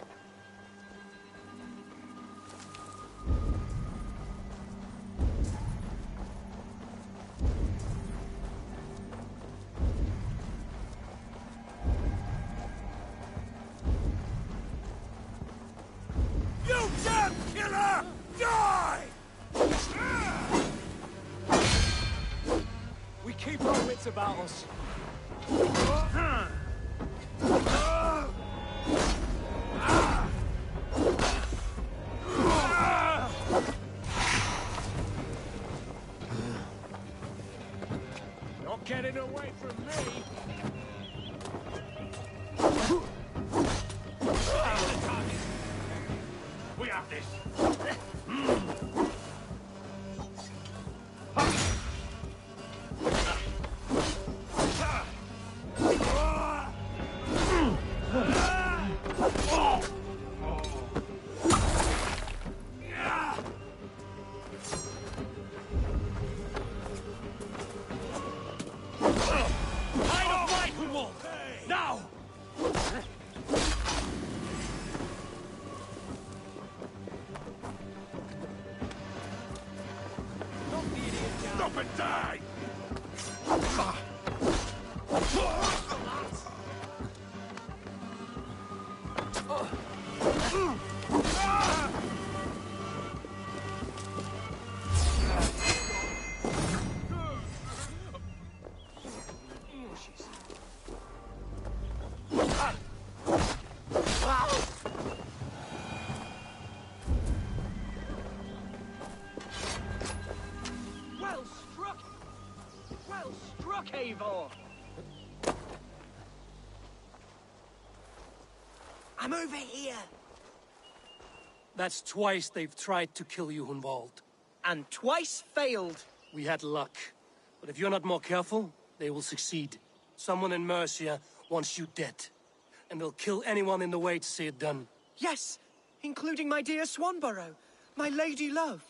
You damn killer! Die! We keep our wits about us. Not getting away from me. We have this. Now! Stop and die! Well struck, Eivor! I'm over here! That's twice they've tried to kill you, Hunwald. And twice failed. We had luck. But if you're not more careful, they will succeed. Someone in Mercia wants you dead. And they'll kill anyone in the way to see it done. Yes, including my dear Swanborough, my lady love.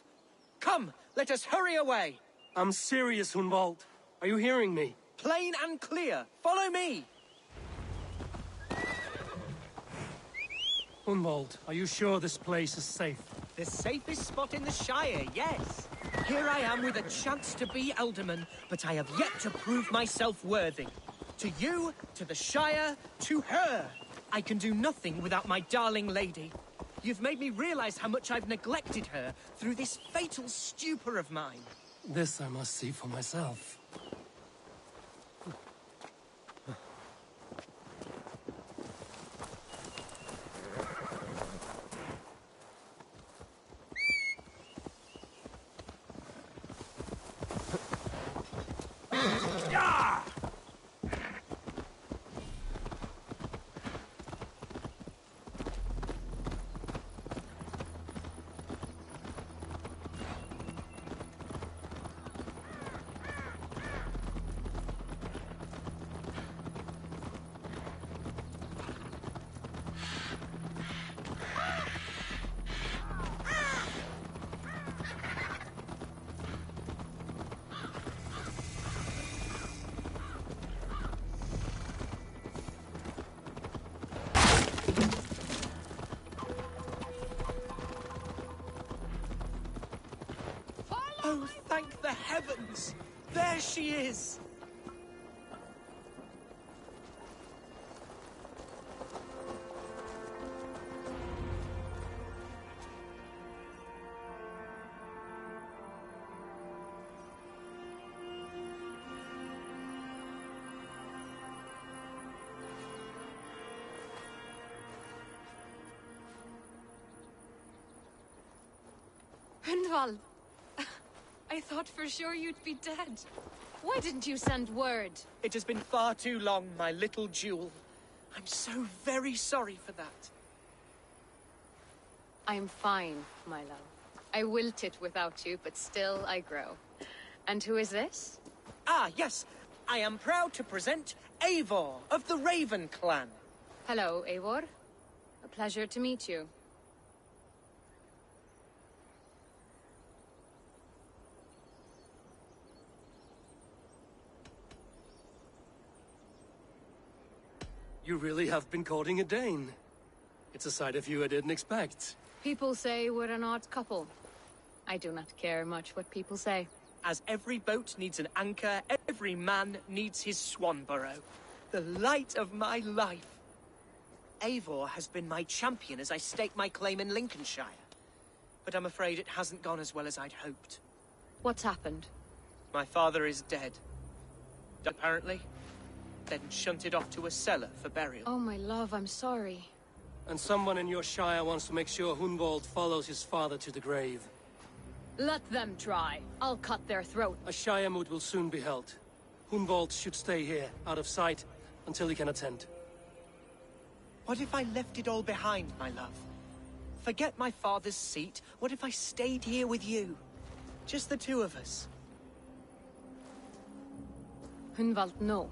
Come, let us hurry away. I'm serious, Hunwald. Are you hearing me? Plain and clear. Follow me. Hunwald, are you sure this place is safe? The safest spot in the Shire, yes. Here I am with a chance to be Alderman, but I have yet to prove myself worthy. To you, to the Shire, to her. I can do nothing without my darling lady. You've made me realize how much I've neglected her through this fatal stupor of mine. This I must see for myself. Oh, thank the heavens! There she is! Hundwald! I thought for sure you'd be dead. Why didn't you send word? It has been far too long, my little jewel. I'm so very sorry for that. I'm fine, my love. I wilted without you, but still I grow. And who is this? Ah, yes. I am proud to present Eivor of the Raven clan. Hello, Eivor. A pleasure to meet you. You really have been courting a Dane. It's a side of you I didn't expect. People say we're an odd couple. I do not care much what people say. As every boat needs an anchor, every man needs his Swanborough. The light of my life. Eivor has been my champion as I stake my claim in Lincolnshire. But I'm afraid it hasn't gone as well as I'd hoped. What's happened? My father is dead. Apparently. Then shunted off to a cellar for burial. Oh, my love, I'm sorry. And someone in your shire wants to make sure Hunwald follows his father to the grave. Let them try. I'll cut their throat. A shire moot will soon be held. Hunwald should stay here, out of sight, until he can attend. What if I left it all behind, my love? Forget my father's seat. What if I stayed here with you? Just the two of us. Hunwald, no.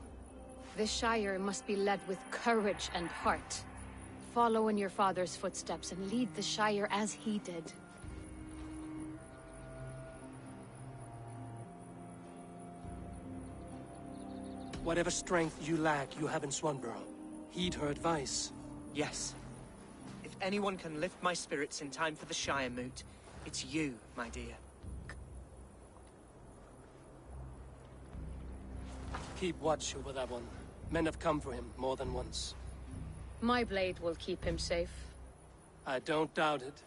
This Shire must be led with courage and heart. Follow in your father's footsteps and lead the Shire as he did. Whatever strength you lack, you have in Swanborough. Heed her advice. Yes. If anyone can lift my spirits in time for the Shire moot, it's you, my dear. Keep watch over that one. Men have come for him more than once. My blade will keep him safe. I don't doubt it.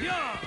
Yeah!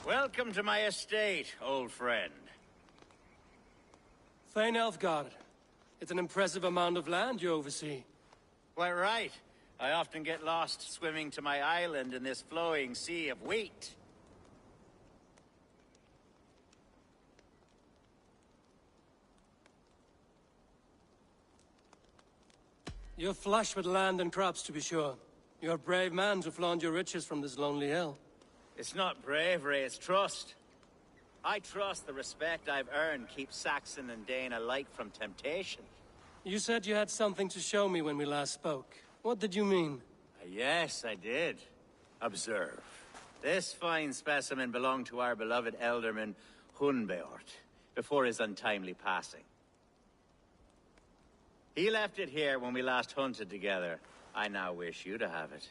Welcome to my estate, old friend. Thane Elfgard. It's an impressive amount of land you oversee. Quite right. I often get lost swimming to my island in this flowing sea of wheat. You're flush with land and crops, to be sure. You're a brave man to flaunt your riches from this lonely hill. It's not bravery, it's trust. I trust the respect I've earned keeps Saxon and Dane alike from temptation. You said you had something to show me when we last spoke. What did you mean? Yes, I did. Observe. This fine specimen belonged to our beloved elderman, Hunbeort, before his untimely passing. He left it here when we last hunted together. I now wish you to have it.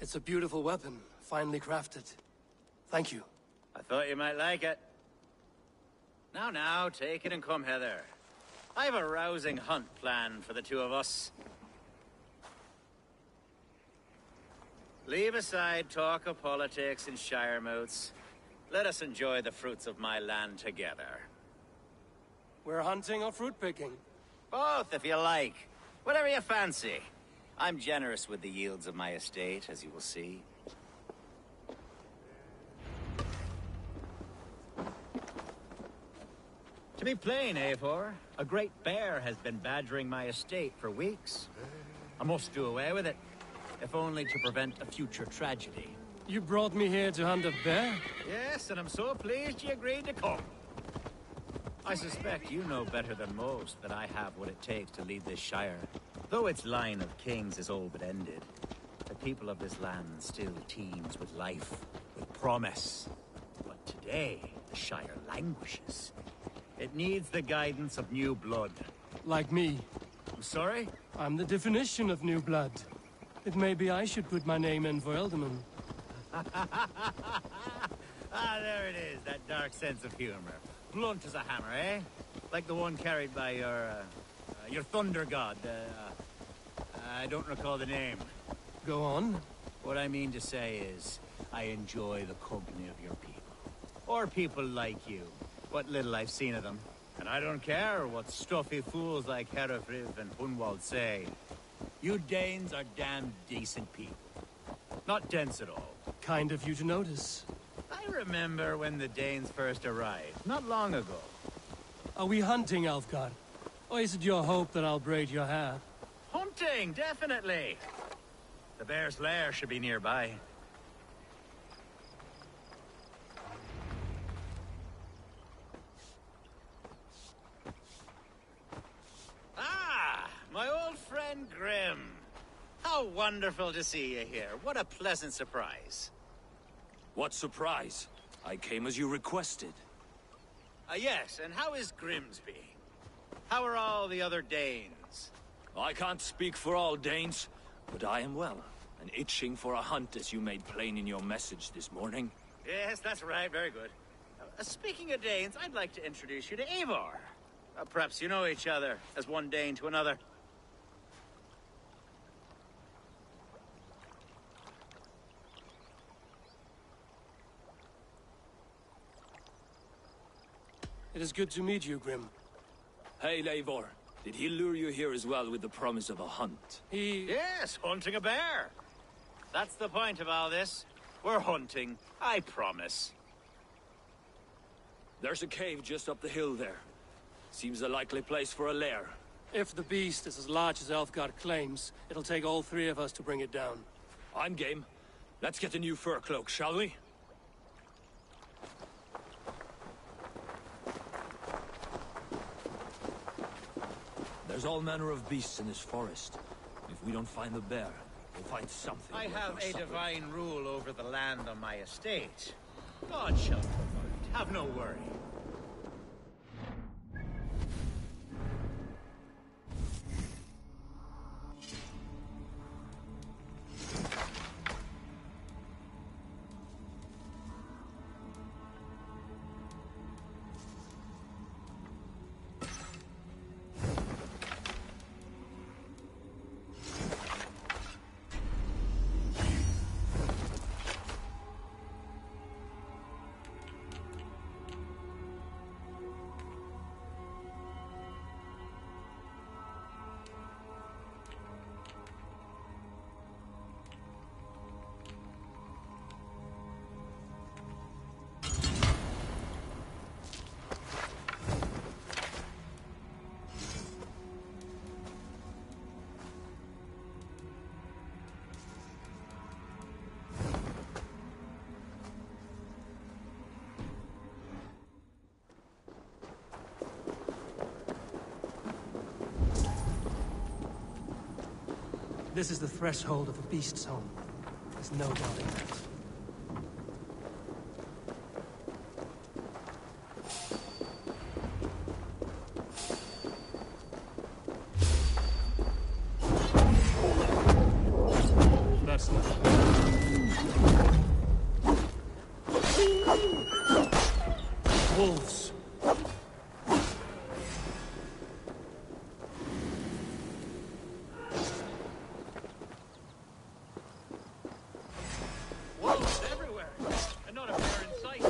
It's a beautiful weapon, finely crafted. Thank you. I thought you might like it. Now, take it and come hither. I have a rousing hunt planned for the two of us. Leave aside talk of politics and shire moats. Let us enjoy the fruits of my land together. We're hunting or fruit picking? Both, if you like. Whatever you fancy. I'm generous with the yields of my estate, as you will see. To be plain, Eivor, a great bear has been badgering my estate for weeks. I must do away with it, if only to prevent a future tragedy. You brought me here to hunt a bear? Yes, and I'm so pleased you agreed to come. I suspect you know better than most that I have what it takes to lead this shire. Though its line of kings is all but ended, the people of this land still teems with life, with promise. But today, the shire languishes. It needs the guidance of new blood. Like me. I'm sorry? I'm the definition of new blood. It may be I should put my name in for Elderman. There it is, that dark sense of humor. Blunt as a hammer, eh? Like the one carried by your thunder god. I don't recall the name. Go on. What I mean to say is, I enjoy the company of your people. Or people like you. What little I've seen of them. And I don't care what stuffy fools like Herefriv and Hunwald say. You Danes are damn decent people. Not dense at all. Kind of you to notice. I remember when the Danes first arrived, not long ago. Are we hunting, Alfgard? Or is it your hope that I'll braid your hair? Hunting, definitely. The bear's lair should be nearby. Ah, my old friend Grim. How wonderful to see you here. What a pleasant surprise. What surprise? I came as you requested. Yes, and how is Grimsby? How are all the other Danes? I can't speak for all Danes, but I am well, and itching for a hunt as you made plain in your message this morning. Yes, that's right. Very good. Speaking of Danes, I'd like to introduce you to Eivor. Perhaps you know each other, as one Dane to another. It is good to meet you, Grim. Hey, Eivor. Did he lure you here as well with the promise of a hunt? Yes, hunting a bear. That's the point of all this. We're hunting, I promise. There's a cave just up the hill there. Seems a likely place for a lair. If the beast is as large as Elfgard claims, it'll take all three of us to bring it down. I'm game. Let's get a new fur cloak, shall we? There's all manner of beasts in this forest. If we don't find the bear, we'll find something. I worth have our a supper. divine rule over the land on my estate. God shall provide. Have no worry. This is the threshold of a beast's home. There's no doubting that. That's not... Wolves. Wolves everywhere, and not a bear in sight.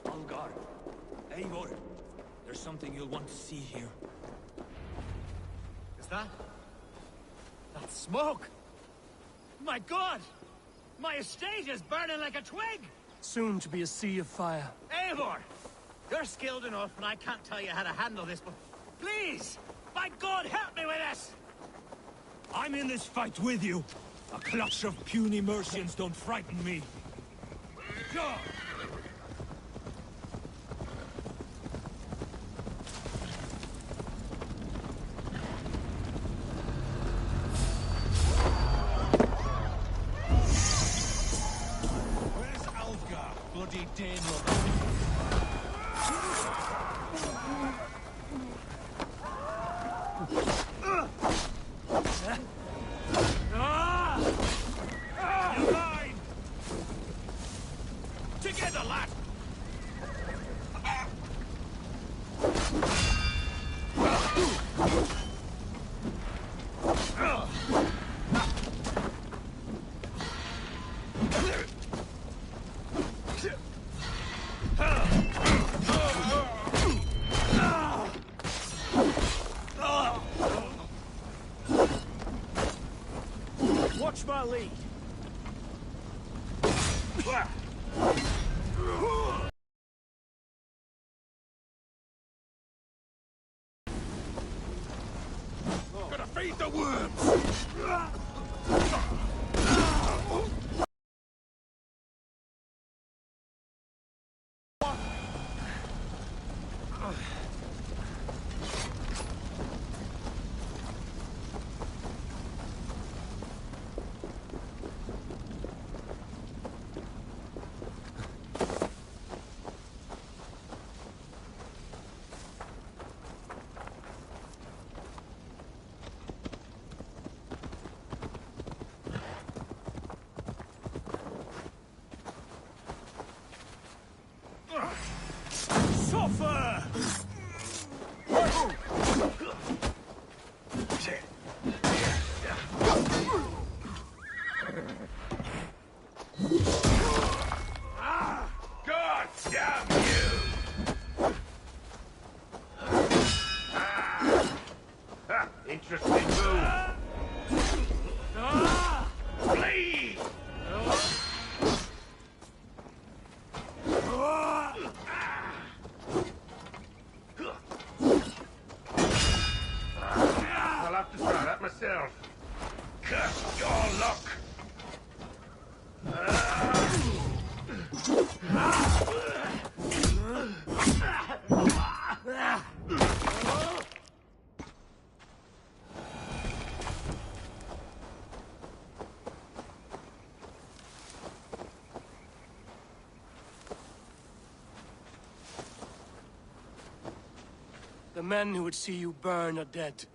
Algar. Eivor. There's something you'll want to see here. Is that? That's smoke! My God! My estate is burning like a twig! Soon to be a sea of fire. Eivor! You're skilled enough, and I can't tell you how to handle this, but please! By God, help me with this! I'm in this fight with you. A clutch of puny Mercians don't frighten me. Ja! Where's Alfgar, bloody Dane lover? You're mine! Together, lad! Watch my lead. Gonna feed the worms! Suffer! God damn you! Interesting move. Please! I'll have to try that myself. Curse your luck! The men who would see you burn are dead.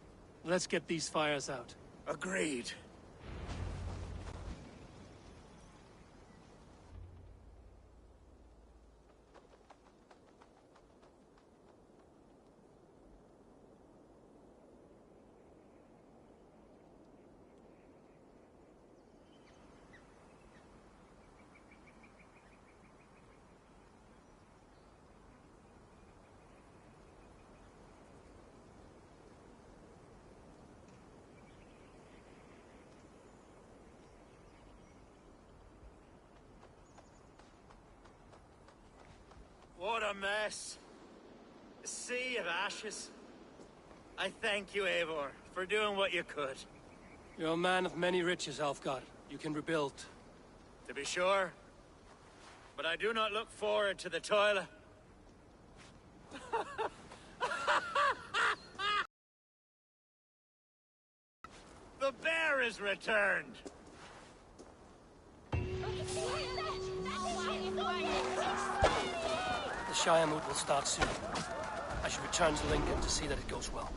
Let's get these fires out. Agreed. What a mess. A sea of ashes. I thank you, Eivor, for doing what you could. You're a man of many riches, Alfgar. You can rebuild. To be sure. But I do not look forward to the toil. The bear is returned! The Shire moot will start soon. I should return to Lincoln to see that it goes well.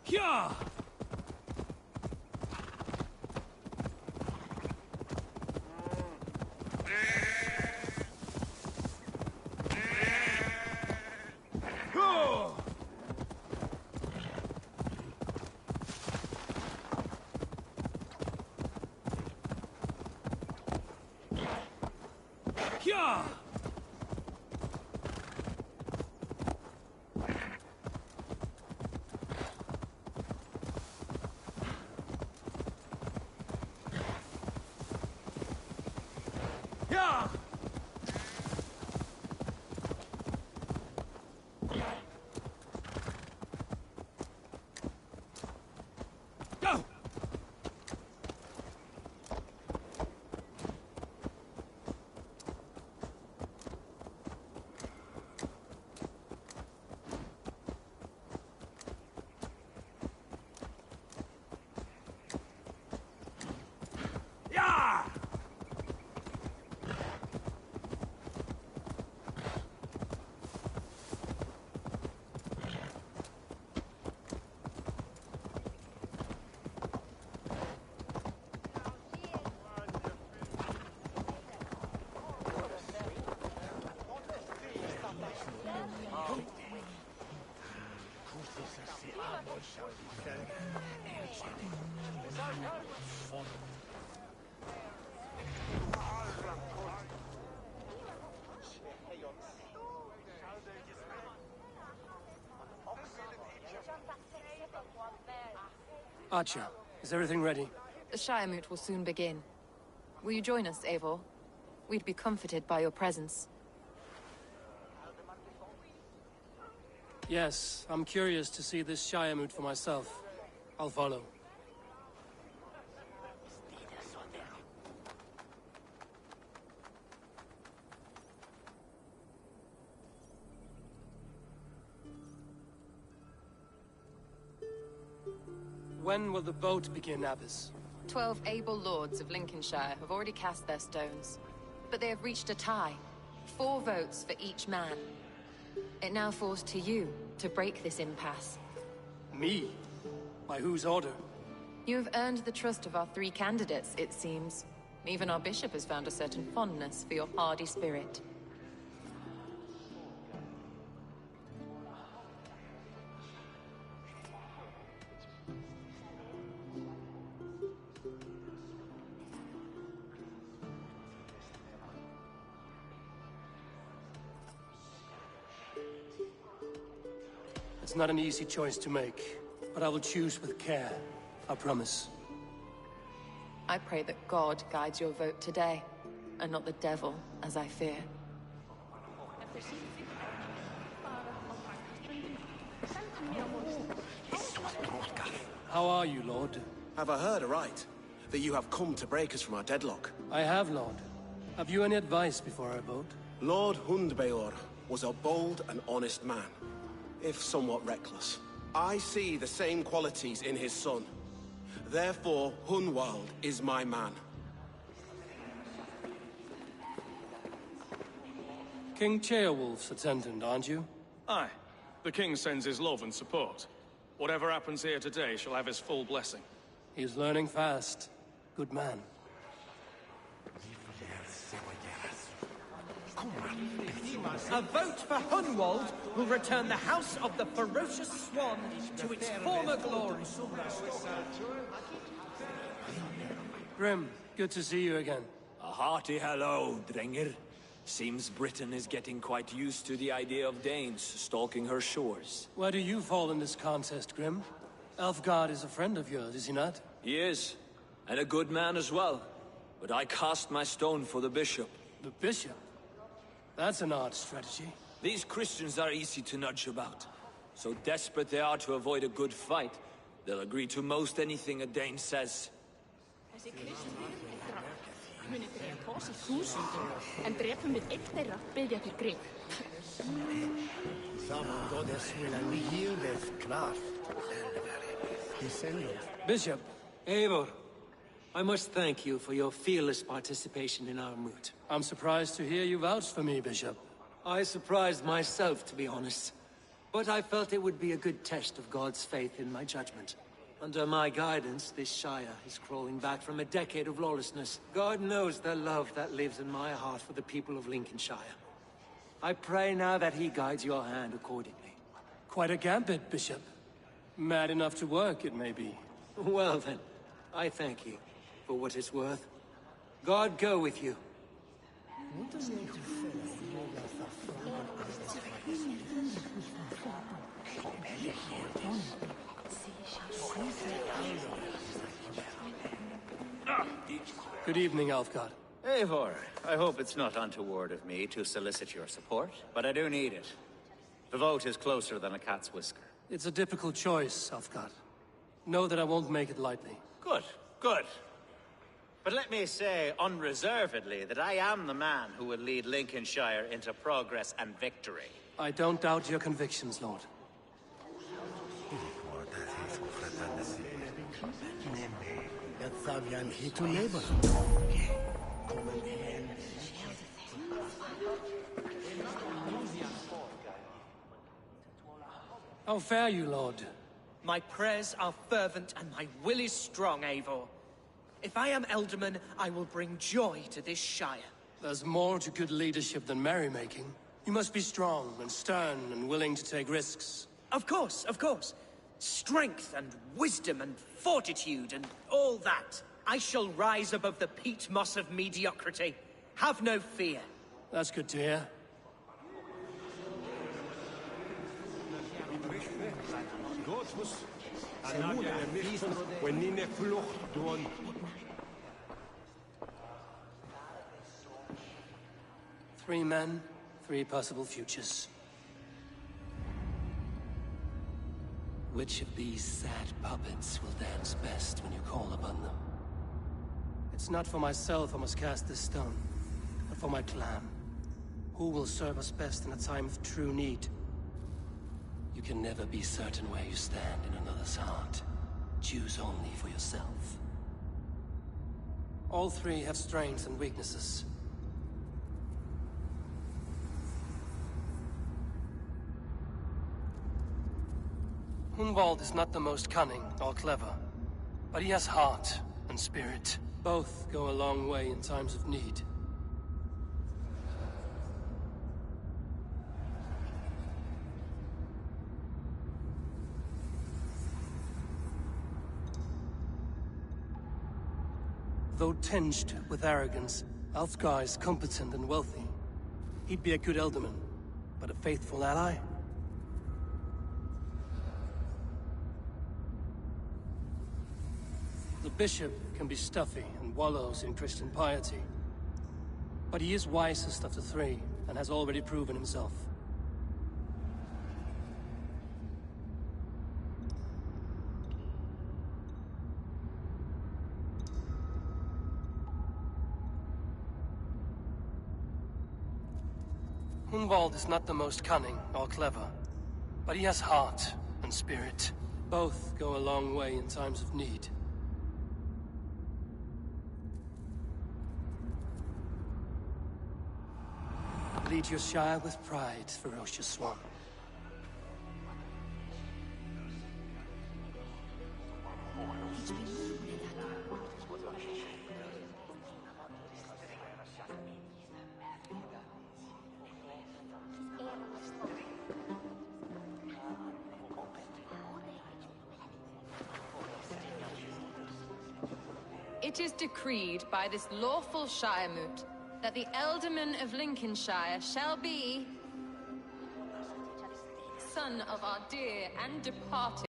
Yeah! Yeah! Yeah! Go! Archer, is everything ready? The Shire Moot will soon begin. Will you join us, Eivor? We'd be comforted by your presence. Yes, I'm curious to see this Shire Moot for myself. I'll follow. When will the vote begin, Abbess? 12 able lords of Lincolnshire have already cast their stones, but they have reached a tie. 4 votes for each man. It now falls to you to break this impasse. Me? By whose order? You have earned the trust of our 3 candidates, it seems. Even our bishop has found a certain fondness for your hardy spirit. It's not an easy choice to make, but I will choose with care. I promise. I pray that God guides your vote today, and not the devil, as I fear. How are you, Lord? Have I heard aright? That you have come to break us from our deadlock? I have, Lord. Have you any advice before I vote? Lord Hundbeor was a bold and honest man, if somewhat reckless. I see the same qualities in his son. Therefore, Hunwald is my man. King Ceolwulf's attendant, aren't you? Aye. The king sends his love and support. Whatever happens here today shall have his full blessing. He's learning fast. Good man. A vote for Hunwald will return the House of the Ferocious Swan to its former glory. Grim, good to see you again. A hearty hello, Drenger. Seems Britain is getting quite used to the idea of Danes stalking her shores. Where do you fall in this contest, Grim? Elfgard is a friend of yours, is he not? He is, and a good man as well. But I cast my stone for the bishop. The bishop? That's an odd strategy. These Christians are easy to nudge about. So desperate they are to avoid a good fight, they'll agree to most anything a Dane says. En drepen met ett þeirra byrja til grip. Bishop, Eivor, I must thank you for your fearless participation in our moot. I'm surprised to hear you vouch for me, Bishop. I surprised myself, to be honest. But I felt it would be a good test of God's faith in my judgment. Under my guidance, this Shire is crawling back from a decade of lawlessness. God knows the love that lives in my heart for the people of Lincolnshire. I pray now that he guides your hand accordingly. Quite a gambit, Bishop. Mad enough to work, it may be. Well then, I thank you for what it's worth. God go with you. Good evening, Alfgard. Eivor, I hope it's not untoward of me to solicit your support, but I do need it. The vote is closer than a cat's whisker. It's a difficult choice, Alfgard. Know that I won't make it lightly. Good, good. But let me say unreservedly that I am the man who will lead Lincolnshire into progress and victory. I don't doubt your convictions, Lord. How fare you, Lord? My prayers are fervent and my will is strong, Eivor. If I am Elderman, I will bring joy to this Shire. There's more to good leadership than merrymaking. You must be strong and stern and willing to take risks. Of course, of course. strength and wisdom and fortitude and all that. I shall rise above the peat moss of mediocrity. Have no fear. That's good to hear. Three men, three possible futures. Which of these sad puppets will dance best when you call upon them? It's not for myself I must cast this stone, but for my clan. Who will serve us best in a time of true need? You can never be certain where you stand in another's heart. Choose only for yourself. All three have strengths and weaknesses. Hunwald is not the most cunning or clever, but he has heart and spirit. Both go a long way in times of need. Though tinged with arrogance, Alfgar is competent and wealthy. He'd be a good Elderman, but a faithful ally? The bishop can be stuffy and wallows in Christian piety. But he is wisest of the three, and has already proven himself. Hunwald is not the most cunning or clever, but he has heart and spirit. Both go a long way in times of need. Lead your Shire with pride, ferocious swan. It is decreed by this lawful Shire Moot that the Ealdorman of Lincolnshire shall be son of our dear and departed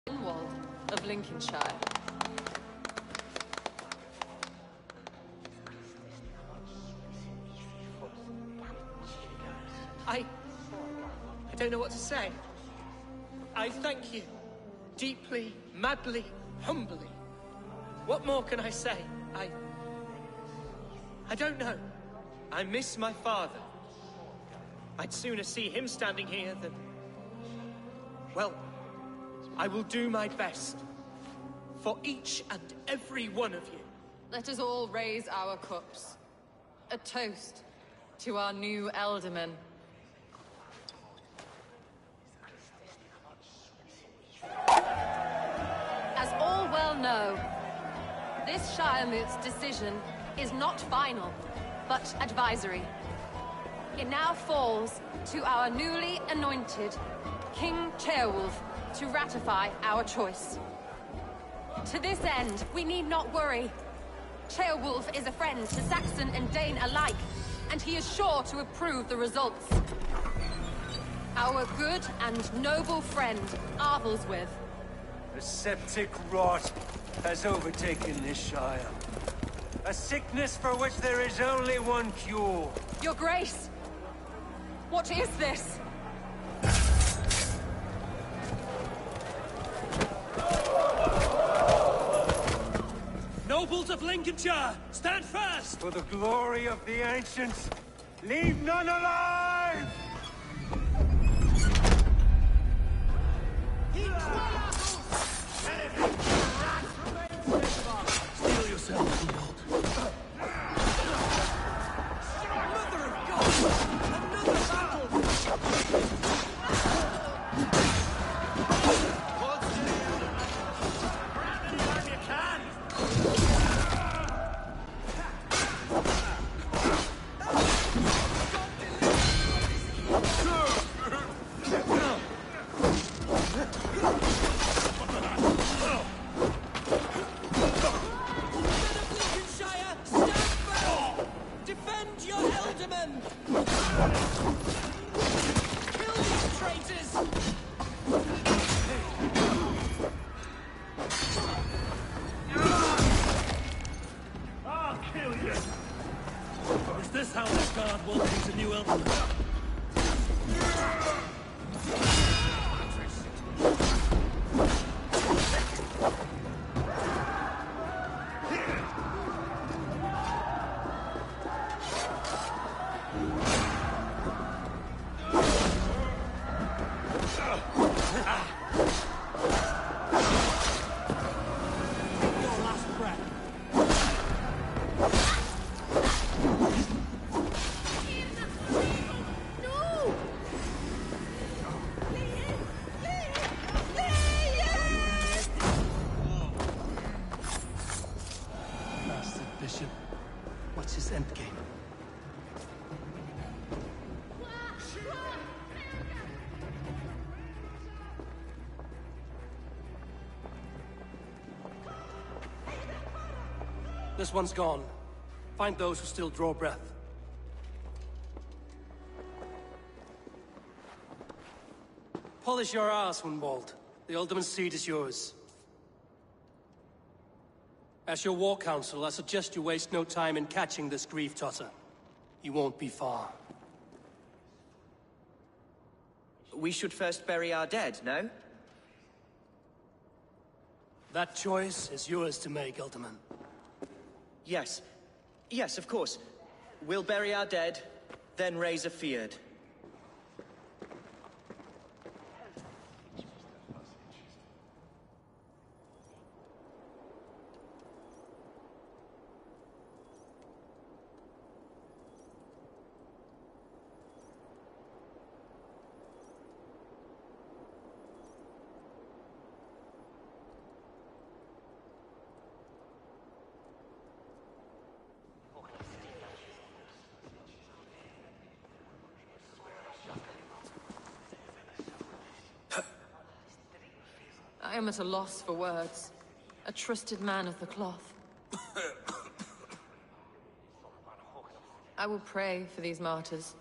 Hunwald of Lincolnshire. I don't know what to say. I thank you. Deeply, madly, humbly. What more can I say? I don't know. I miss my father. I'd sooner see him standing here than... Well, I will do my best. For each and every one of you. Let us all raise our cups. A toast to our new Ealdorman. As all well know, this Shire Moot's decision is not final, but advisory. It now falls to our newly anointed King Ceolwulf to ratify our choice. To this end, we need not worry. Ceolwulf is a friend to Saxon and Dane alike, and he is sure to approve the results. Our good and noble friend, Arthelswith. The septic rot has overtaken this Shire. A sickness for which there is only one cure. Your Grace! What is this? Nobles of Lincolnshire, stand fast! For the glory of the ancients, leave none alive! Steel yourself, Hunwald. Mother of God! Another battle! Hold still! Grab any arm you can! aldermen! Kill these traitors! I'll kill you! Is this how this guard welcomes a new elder? Bishop, what's his endgame? This one's gone. Find those who still draw breath. Polish your ass, Hunwald. The Alderman's seat is yours. As your war council, I suggest you waste no time in catching this grief-totter. He won't be far. We should first bury our dead, no? That choice is yours to make, Alderman. Yes. Yes, of course. We'll bury our dead, then raise a feared. I am at a loss for words. A trusted man of the cloth. I will pray for these martyrs.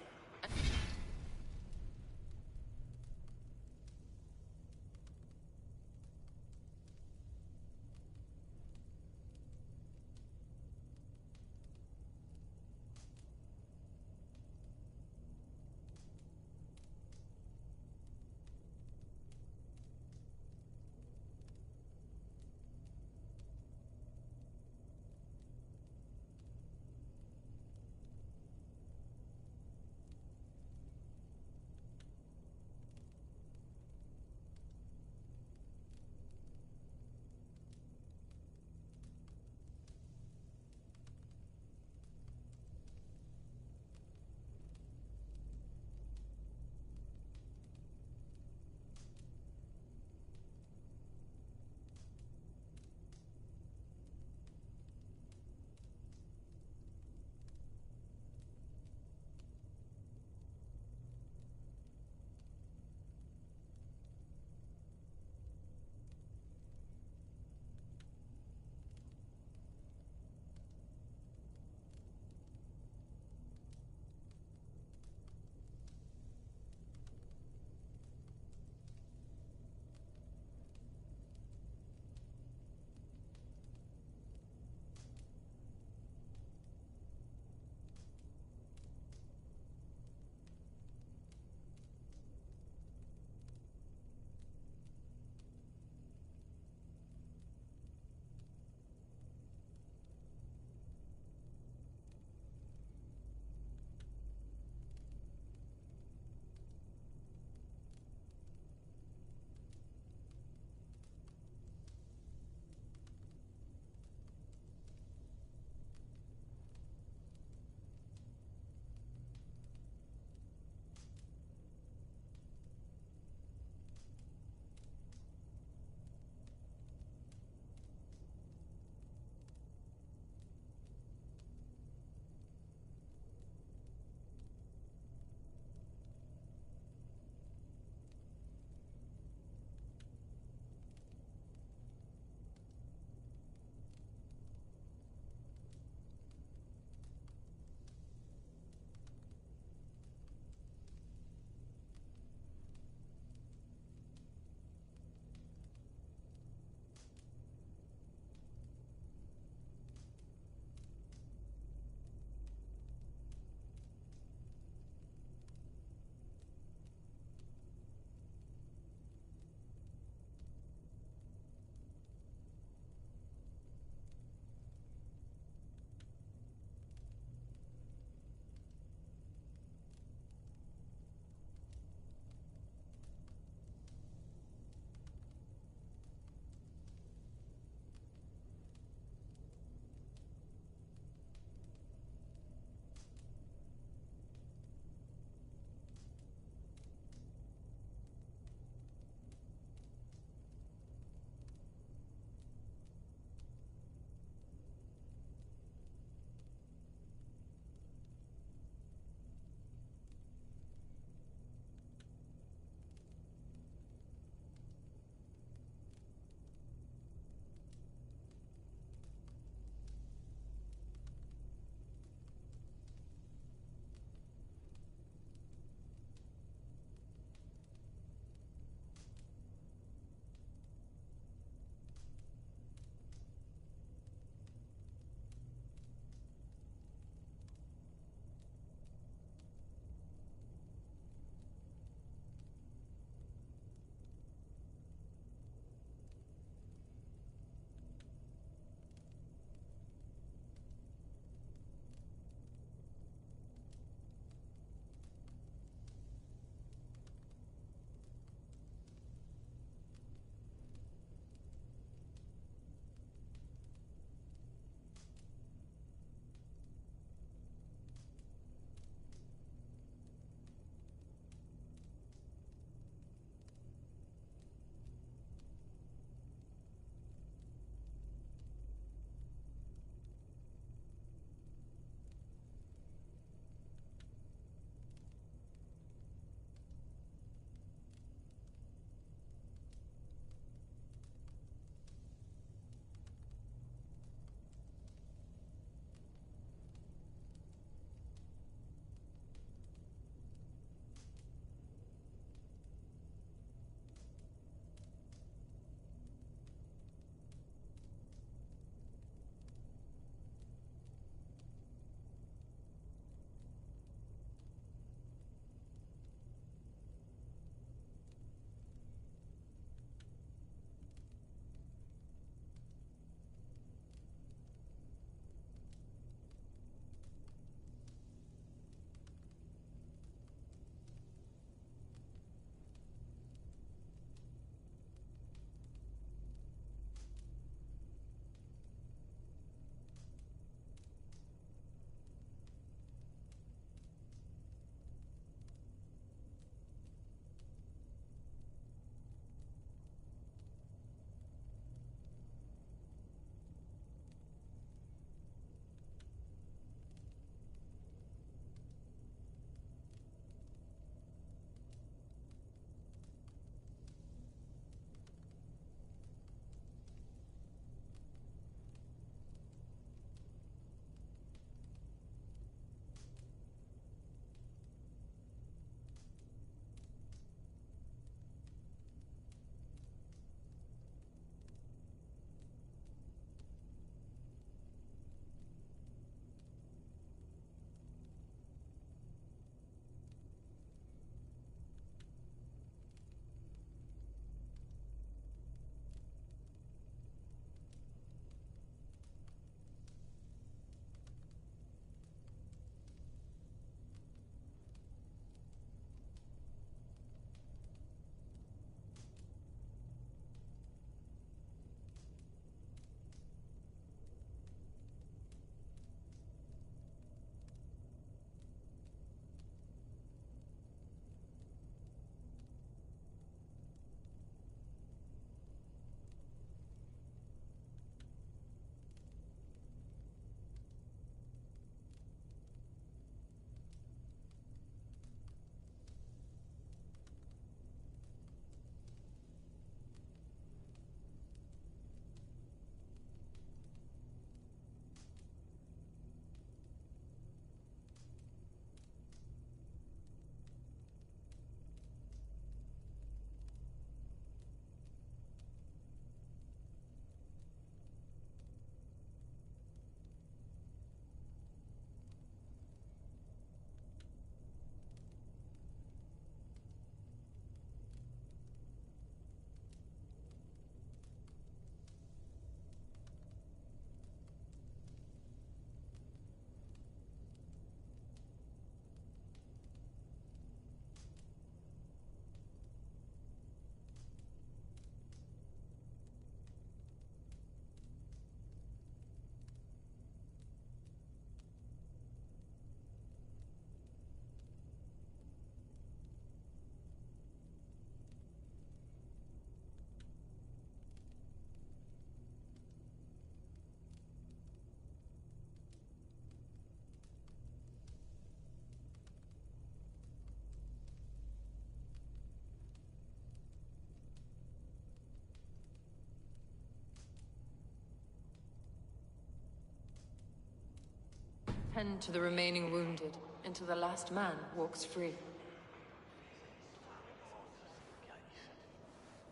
Tend to the remaining wounded, until the last man walks free.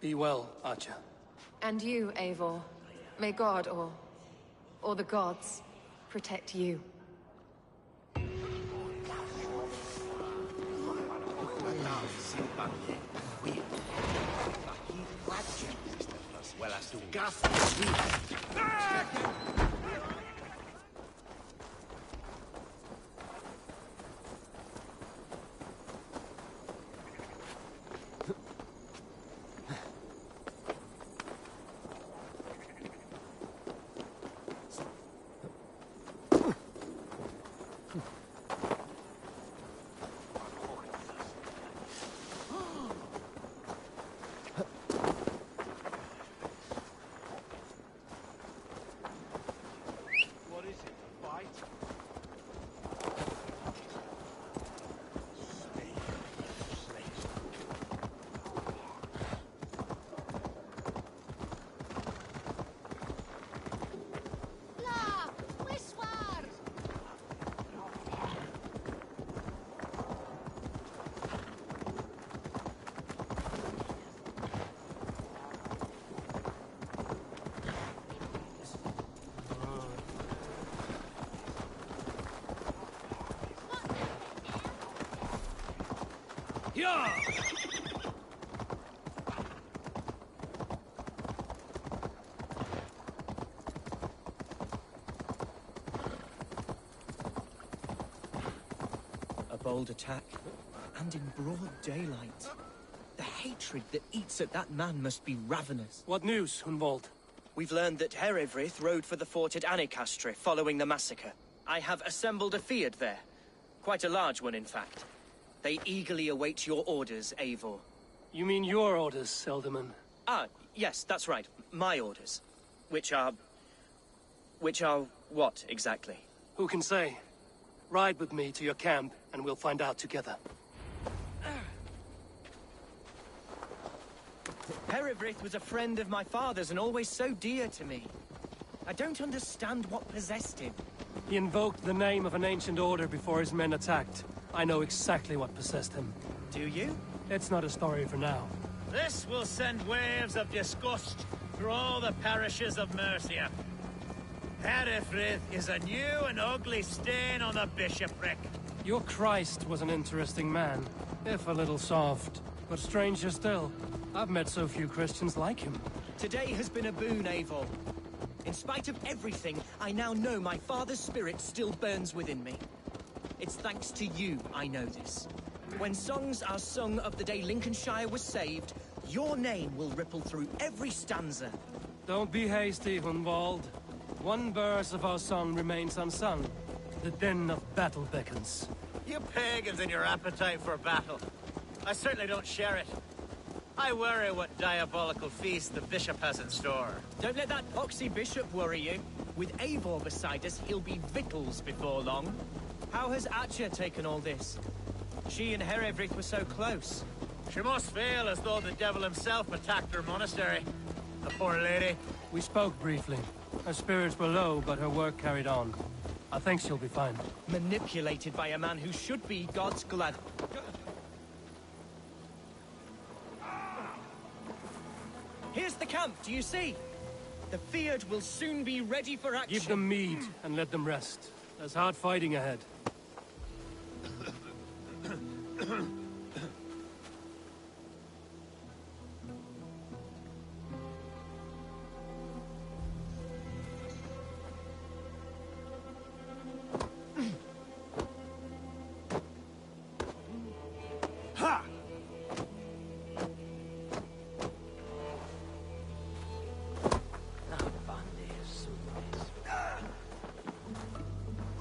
Be well, Archer. And you, Eivor. May God, or the gods, protect you. Yeah! A bold attack, and in broad daylight. The hatred that eats at that man must be ravenous. What news, Hunwald? We've learned that Herefrith rode for the fort at Annikastre following the massacre. I have assembled a field there. Quite a large one, in fact. They eagerly await your orders, Eivor. You mean your orders, Elderman? Ah, yes, that's right. My orders. Which are what, exactly? Who can say? Ride with me to your camp, and we'll find out together. Herefrith was a friend of my father's and always so dear to me. I don't understand what possessed him. He invoked the name of an ancient order before his men attacked. I know exactly what possessed him. Do you? It's not a story for now. This will send waves of disgust through all the parishes of Mercia. Herefrith is a new and ugly stain on the bishopric. Your Christ was an interesting man, if a little soft. But stranger still, I've met so few Christians like him. Today has been a boon, Eivor. In spite of everything, I now know my father's spirit still burns within me. It's thanks to you I know this. When songs are sung of the day Lincolnshire was saved, your name will ripple through every stanza. Don't be hasty, Hunwald. One verse of our song remains unsung. The din of battle beckons. You pagans and your appetite for battle. I certainly don't share it. I worry what diabolical feast the bishop has in store. Don't let that poxy bishop worry you. With Eivor beside us, he'll be victuals before long. How has Atcha taken all this? She and Herefrith were so close. She must feel as though the devil himself attacked her monastery. The poor lady. We spoke briefly. Her spirits were low, but her work carried on. I think she'll be fine. Manipulated by a man who should be God's glad... Here's the camp, do you see? The Fyrd will soon be ready for action. Give them mead and let them rest. There's hard fighting ahead.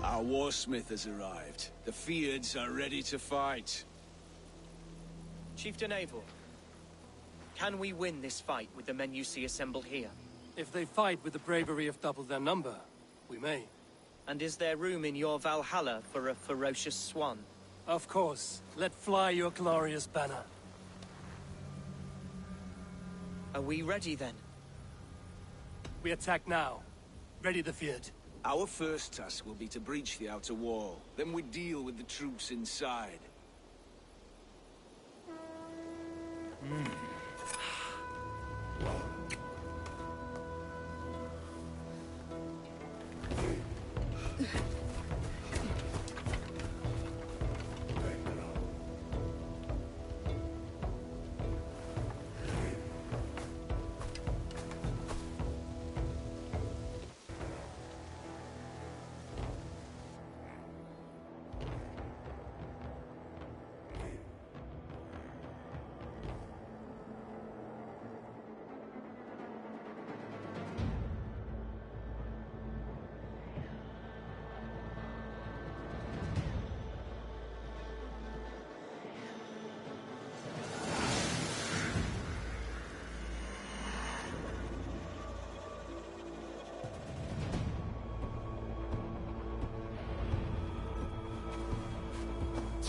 Our warsmith has arrived. The Fyrds are ready to fight. Chieftain Eivor, can we win this fight with the men you see assembled here? If they fight with the bravery of double their number, we may. And is there room in your Valhalla for a ferocious swan? Of course. Let fly your glorious banner. Are we ready then? We attack now. Ready the Fyrd. Our first task will be to breach the outer wall. Then we deal with the troops inside.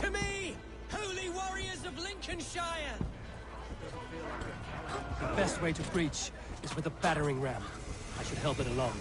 To me, holy warriors of Lincolnshire! The best way to breach is with a battering ram. I should help it along.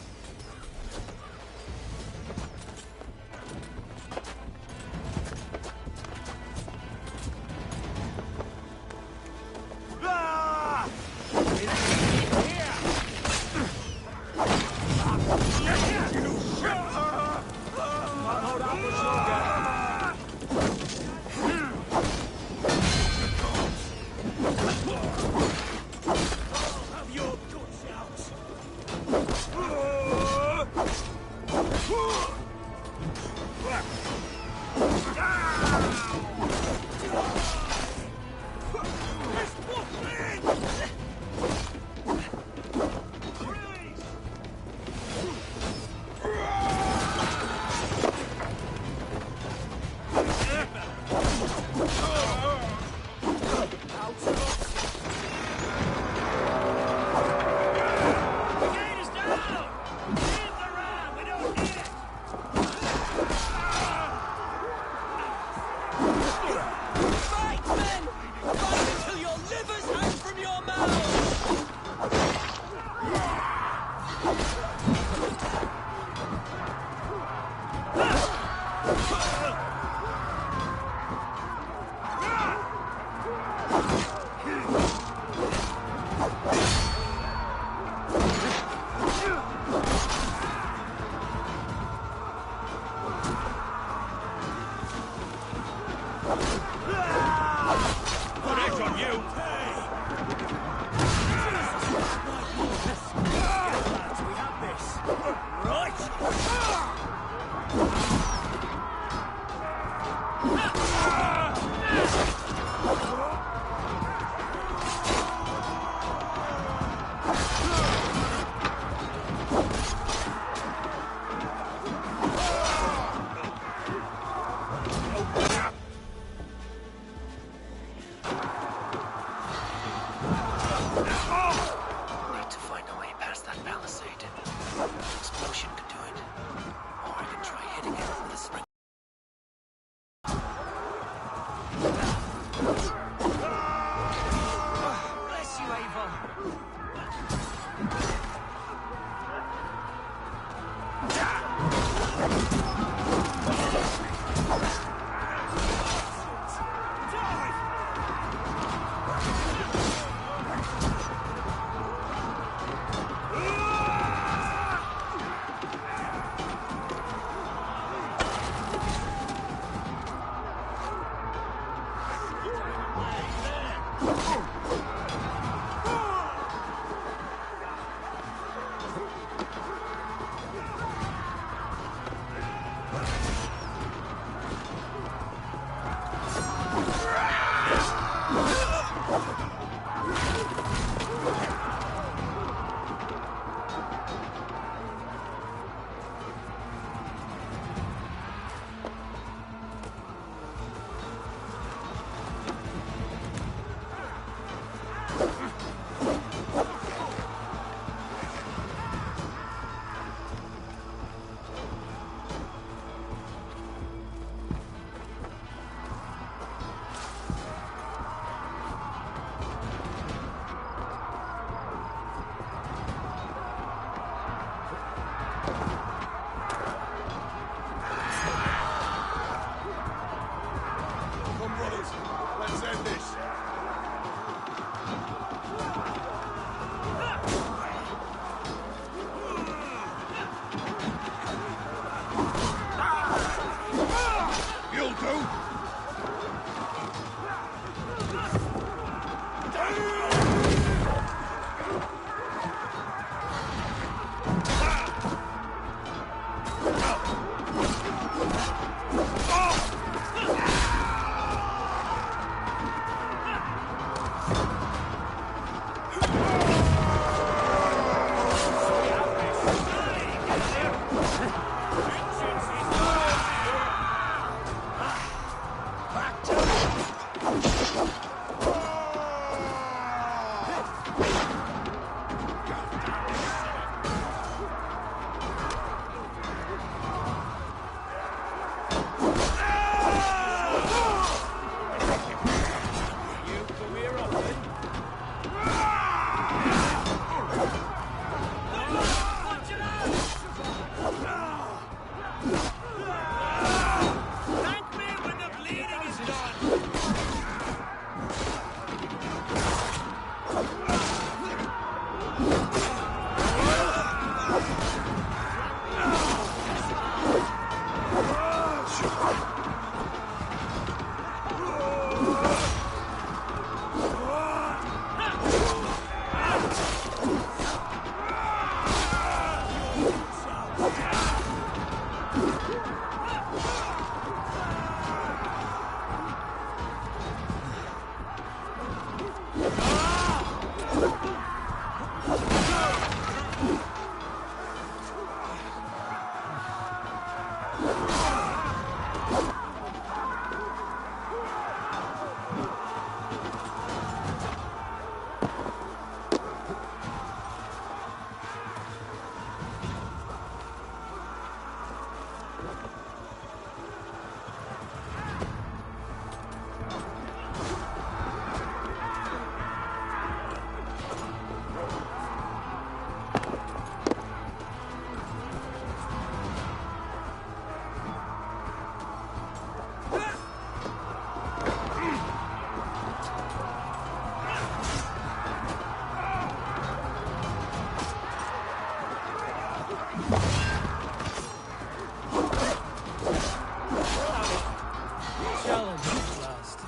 challenge at last.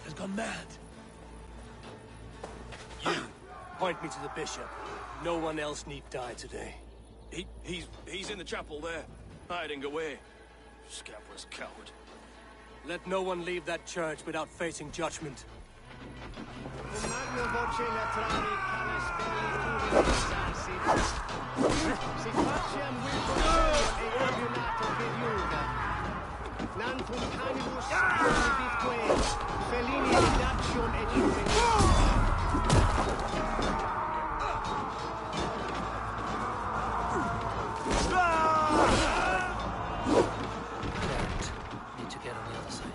Has gone mad. You, point me to the bishop. No one else need die today. He's in the chapel there, hiding away. Scabrous coward. Let no one leave that church without facing judgment. Need to get on the other side.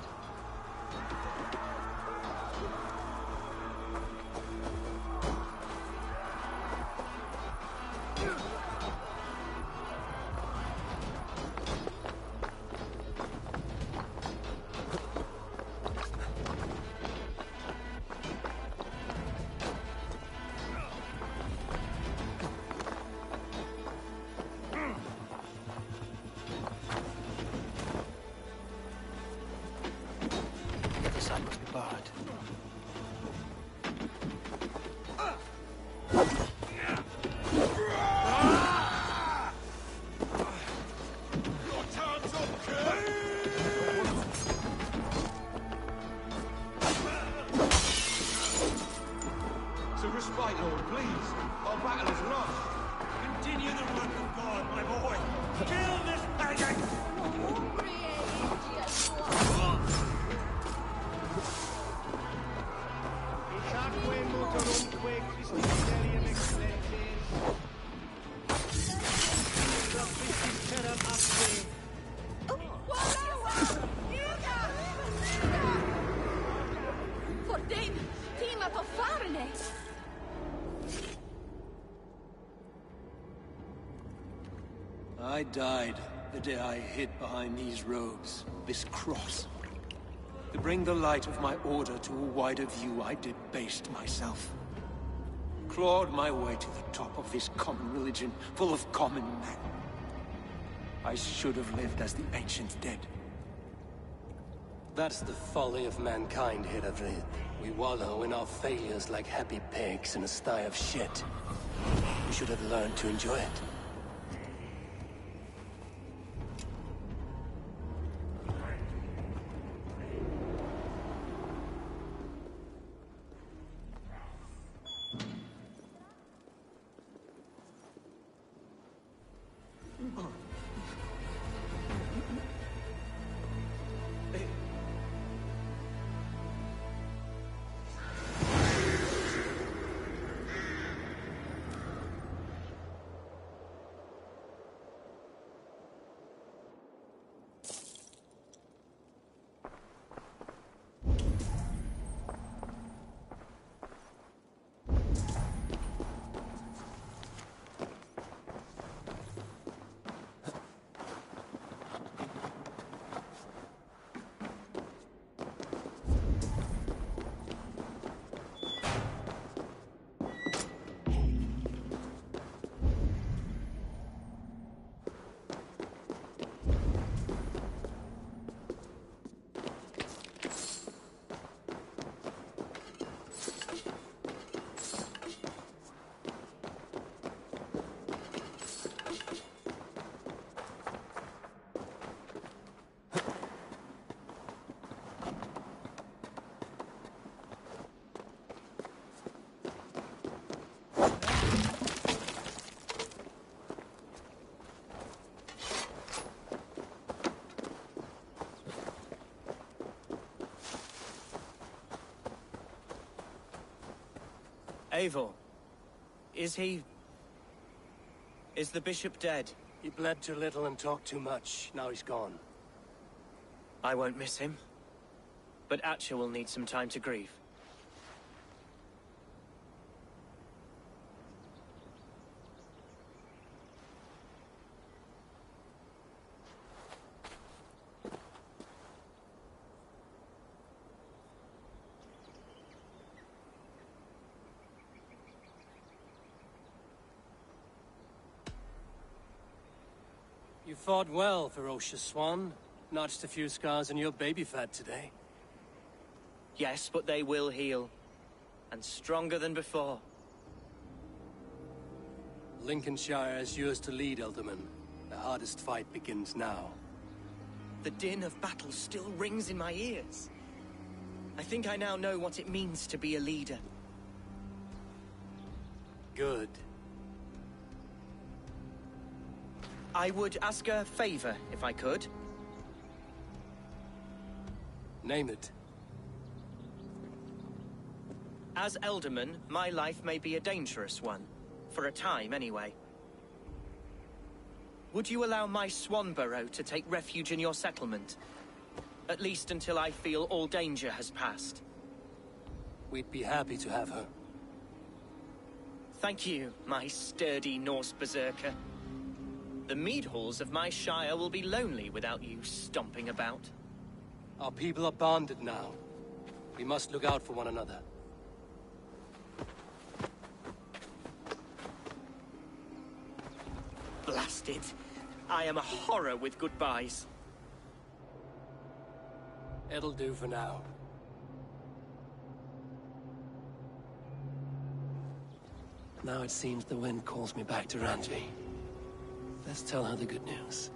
The other side must be barred. To respite, Lord, please. Our battle is lost. Continue the work of God, my boy. Kill this pagan! For them, team up of Farne. I died the day I hid behind these robes, this cross. To bring the light of my order to a wider view, I debased myself. Clawed my way to the top of this common religion, full of common men. I should have lived as the ancient dead. That's the folly of mankind, Hiravrid. We wallow in our failures like happy pigs in a sty of shit. We should have learned to enjoy it. Eivor, is he... is the bishop dead? He bled too little and talked too much. Now he's gone. I won't miss him. But Atcha will need some time to grieve. You fought well, ferocious swan. Notched a few scars on your baby fat today. Yes, but they will heal. And stronger than before. Lincolnshire is yours to lead, Elderman. The hardest fight begins now. The din of battle still rings in my ears. I think I now know what it means to be a leader. Good. I would ask a favor, if I could. Name it. As Elderman, my life may be a dangerous one. For a time, anyway. Would you allow my Swanborough to take refuge in your settlement? At least until I feel all danger has passed. We'd be happy to have her. Thank you, my sturdy Norse berserker. The mead halls of my shire will be lonely without you stomping about. Our people are bonded now. We must look out for one another. Blast it. I am a horror with goodbyes. It'll do for now. Now it seems the wind calls me back to Ranji. Let's tell her the good news.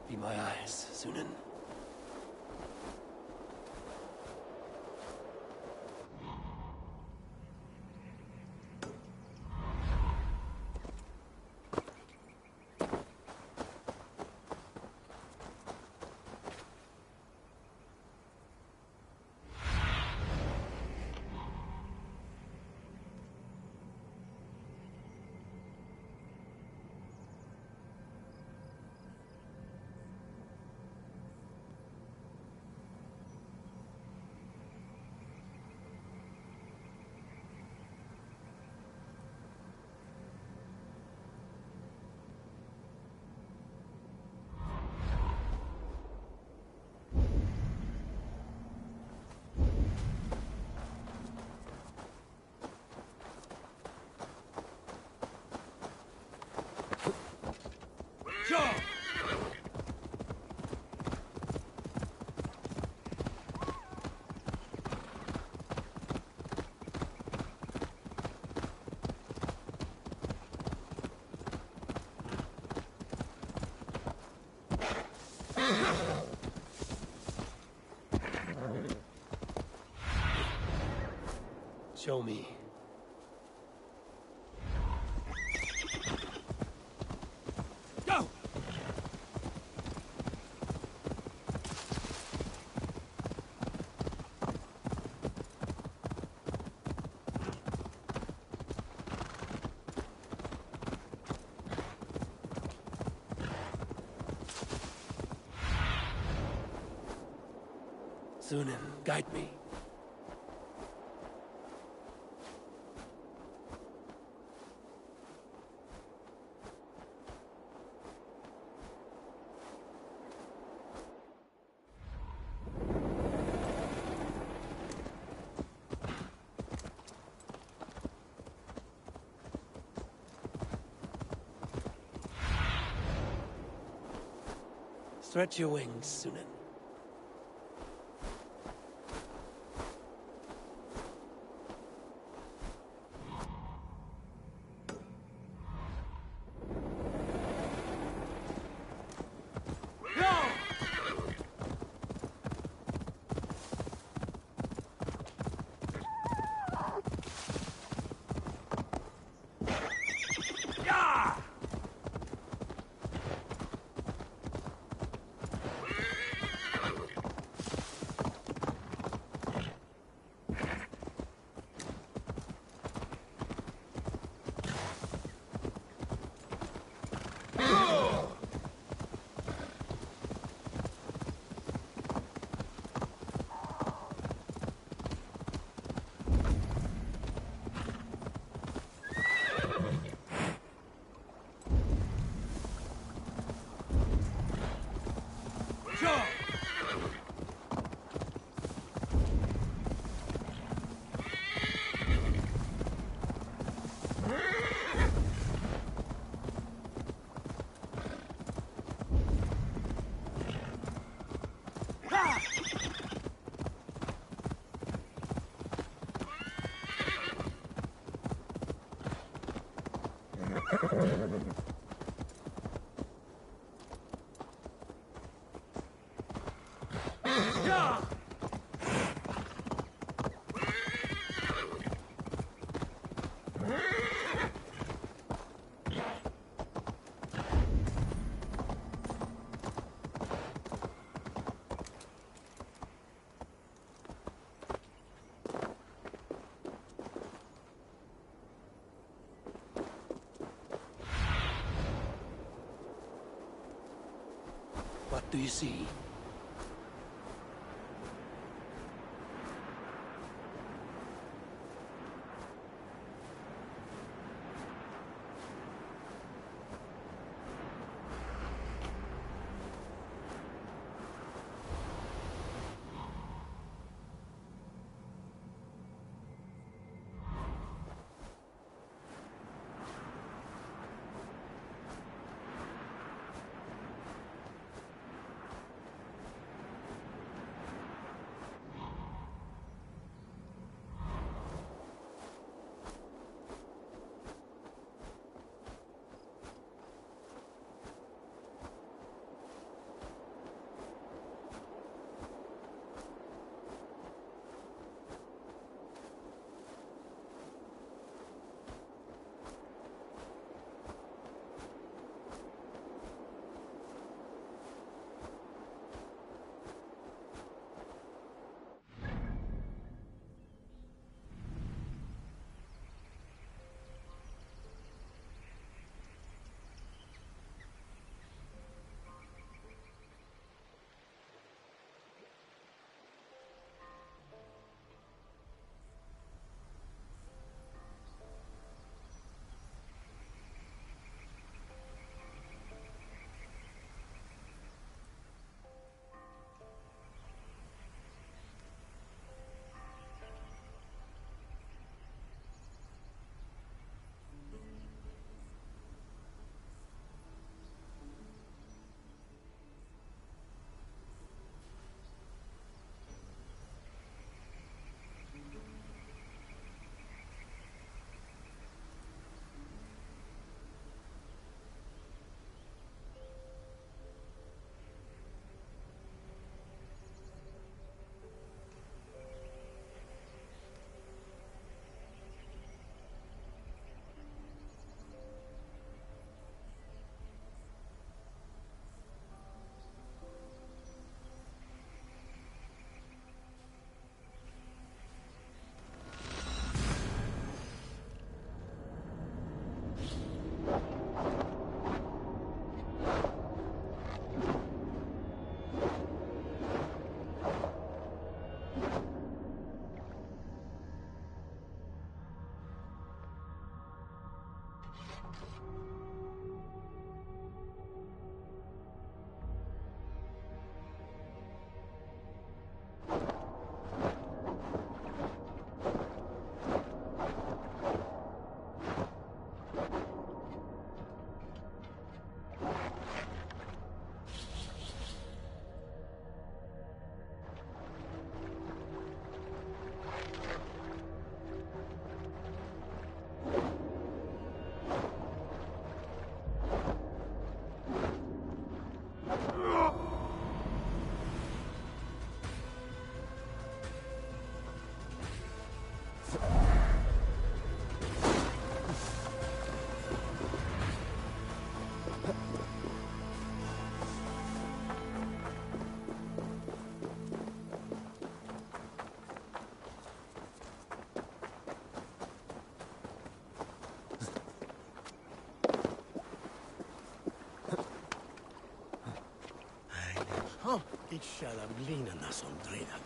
Be my eyes, Sunan. Show me. Go! Sunan, guide me. Stretch your wings, Sunan. Do you see? Ich shall am linen nas om dredan.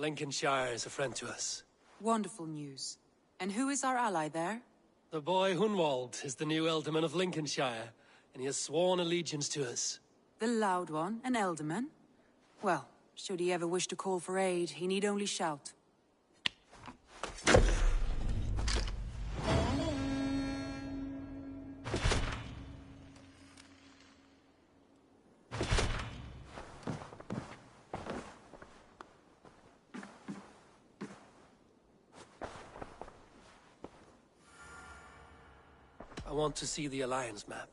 Lincolnshire is a friend to us. Wonderful news. And who is our ally there? The boy Hunwald is the new Ealdorman of Lincolnshire, and he has sworn allegiance to us. The Loud One, an Ealdorman? Well, should he ever wish to call for aid, he need only shout. I want to see the Alliance map.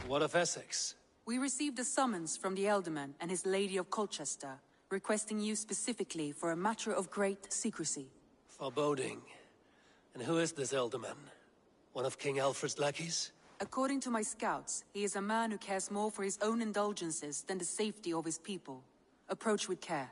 What of Essex? We received a summons from the Ealdorman and his Lady of Colchester, requesting you specifically for a matter of great secrecy. Foreboding. And who is this Ealdorman? One of King Alfred's lackeys? According to my scouts, he is a man who cares more for his own indulgences than the safety of his people. Approach with care.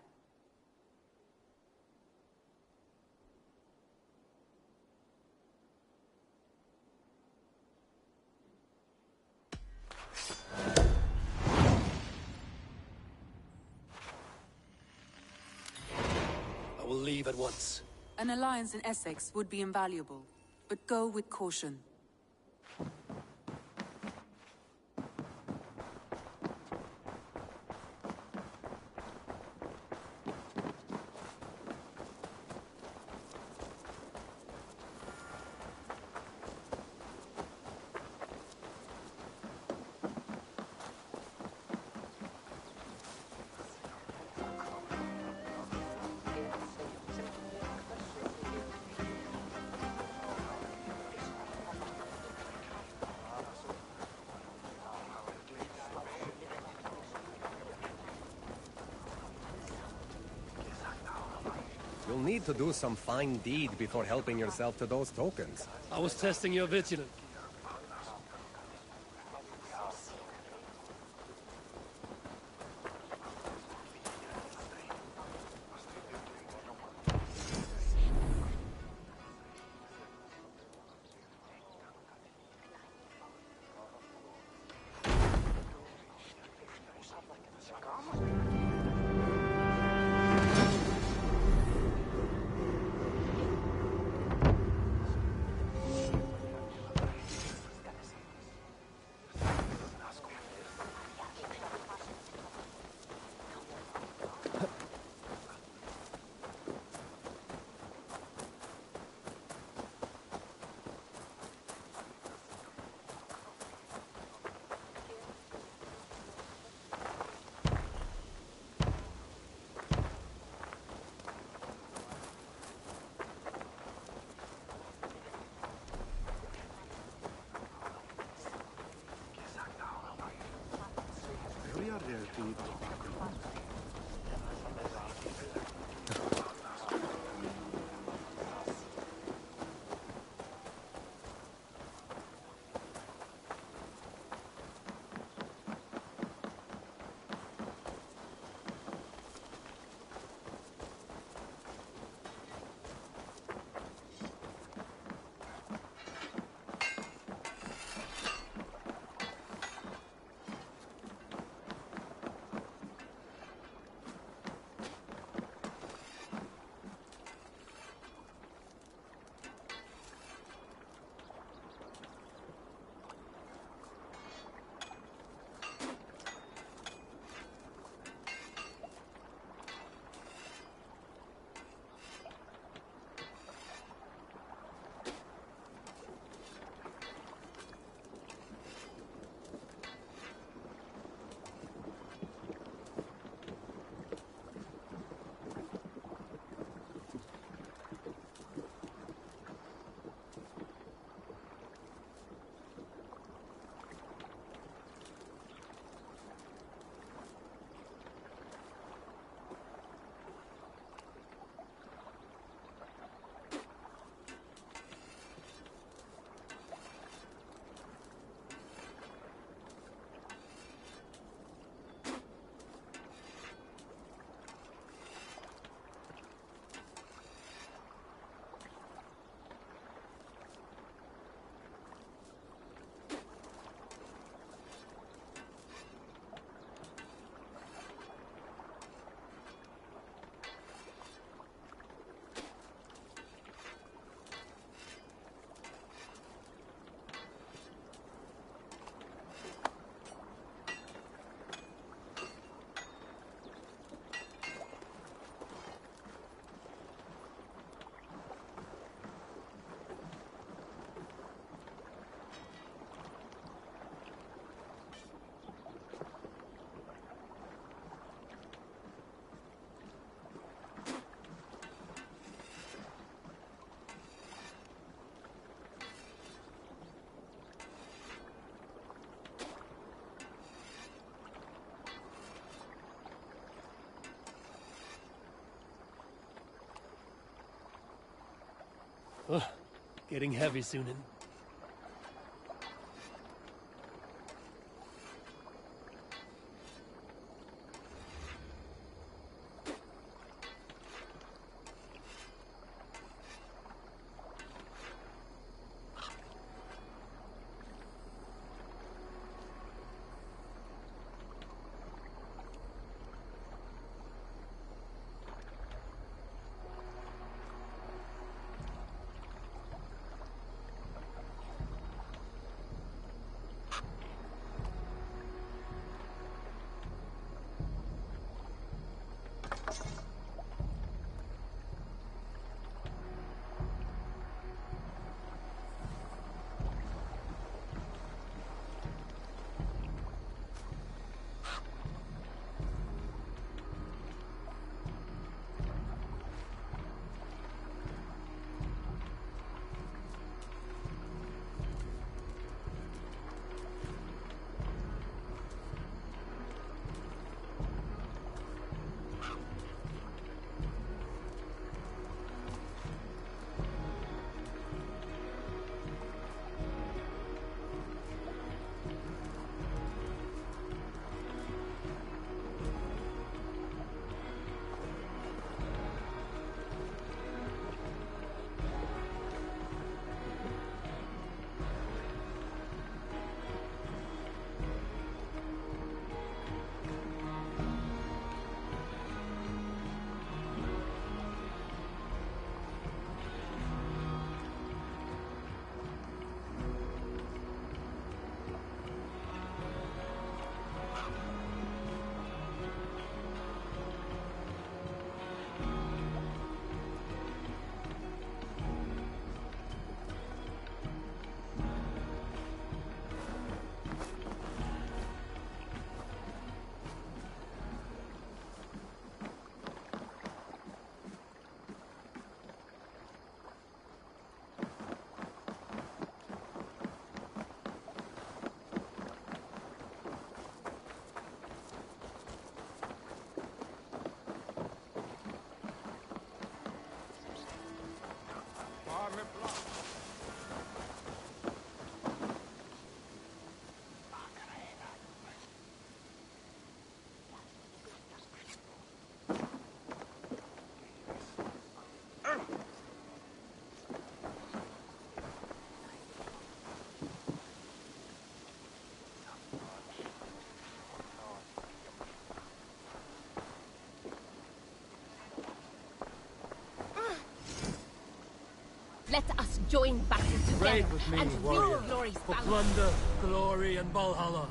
I will leave at once. An alliance in Essex would be invaluable, but go with caution. You'll need to do some fine deed before helping yourself to those tokens. I was testing your vigilance. Ugh, getting heavy soon. Let us join battle together Raid with me, and reap warrior, glory's for balance. plunder, glory, and Valhalla.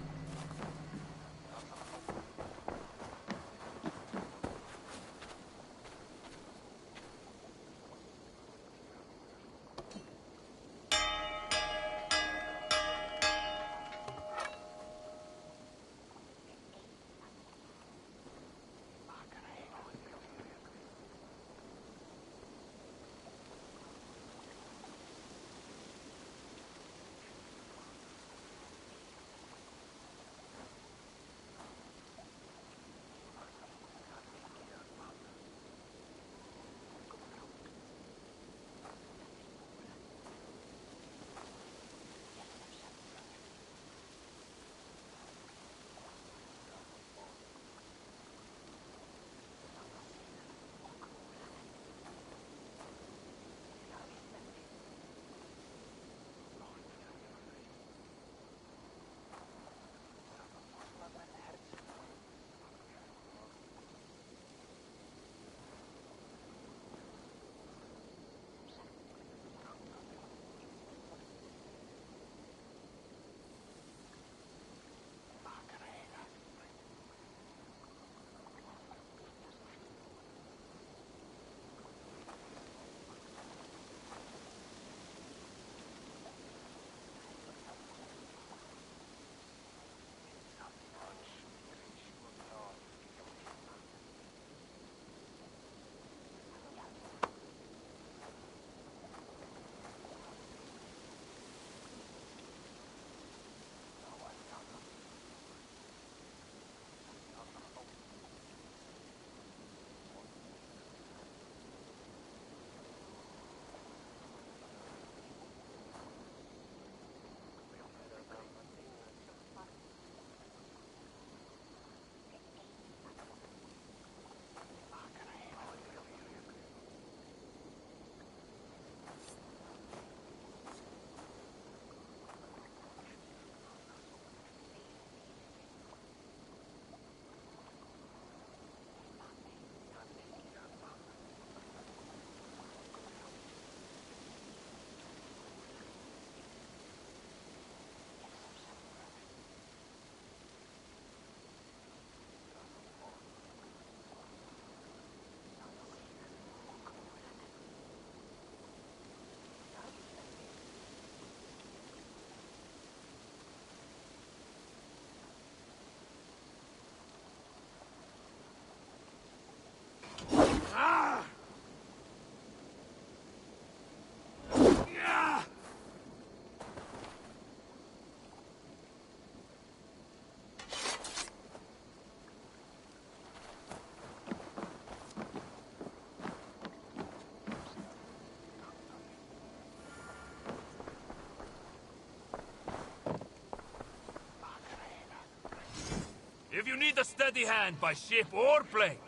need a steady hand by ship or plane.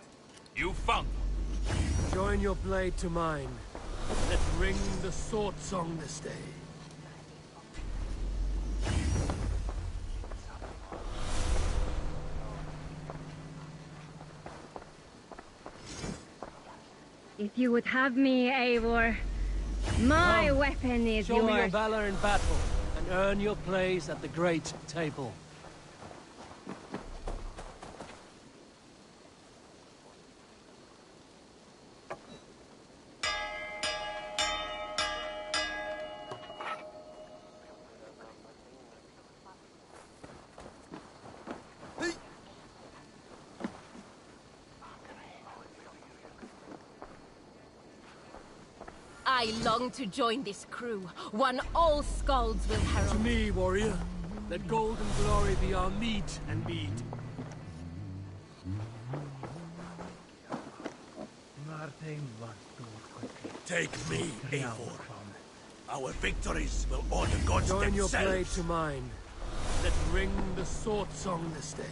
You found them. Join your blade to mine. Let's ring the sword song this day. If you would have me, Eivor, my weapon is Show me your yours. valor in battle, and earn your place at the great table. I long to join this crew, one all Skalds will herald. To me, warrior, let gold and glory be our meat and mead. Take me, Eivor. Our victories will order gods Join your themselves. blade to mine. Let's ring the sword song this day.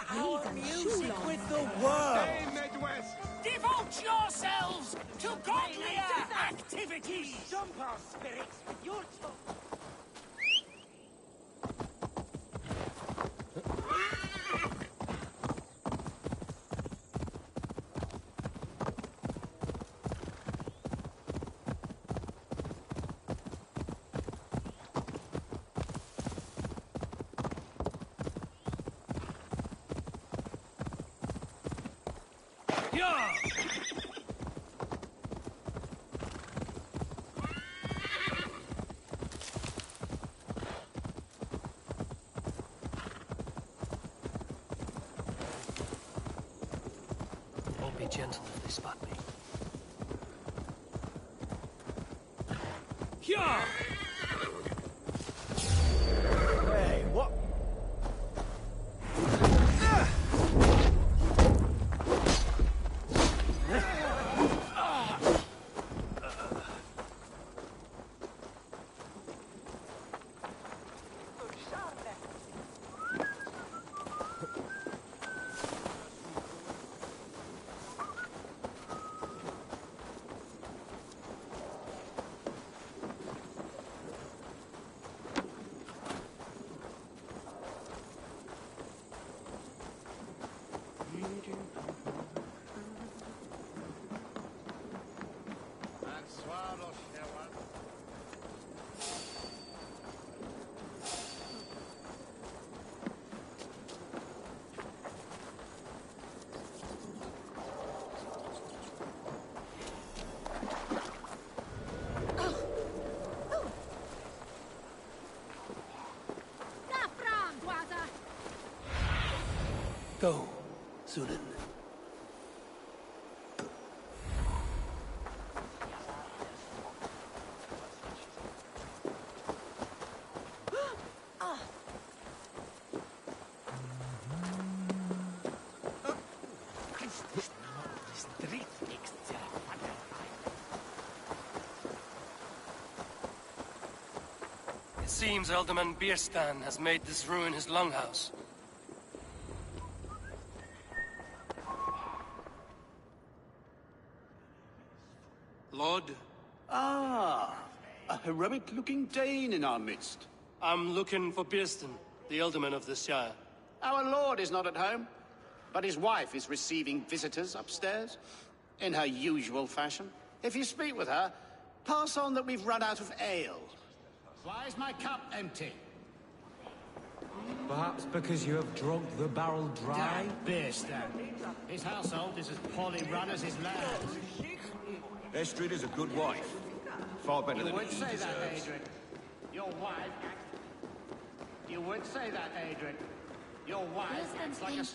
Our music with the world! Devote yourselves to godlier activities! Jump our spirits with your talk! Be gentle if they spot me. Hey, what? Go, Sunan. It seems Alderman Bierstan has made this ruin his longhouse. Lord? Ah, a heroic-looking Dane in our midst. I'm looking for Bierstan, the Alderman of this shire. Our lord is not at home, but his wife is receiving visitors upstairs, in her usual fashion. If you speak with her, pass on that we've run out of ale. Why is my cup empty? Perhaps because you have drunk the barrel dry? Bierstan. His household is as poorly run as his land. Estrid is a good wife. Far better than You would he say deserves. that, Adric. Your wife... You would say that, Adric. Your wife acts like a...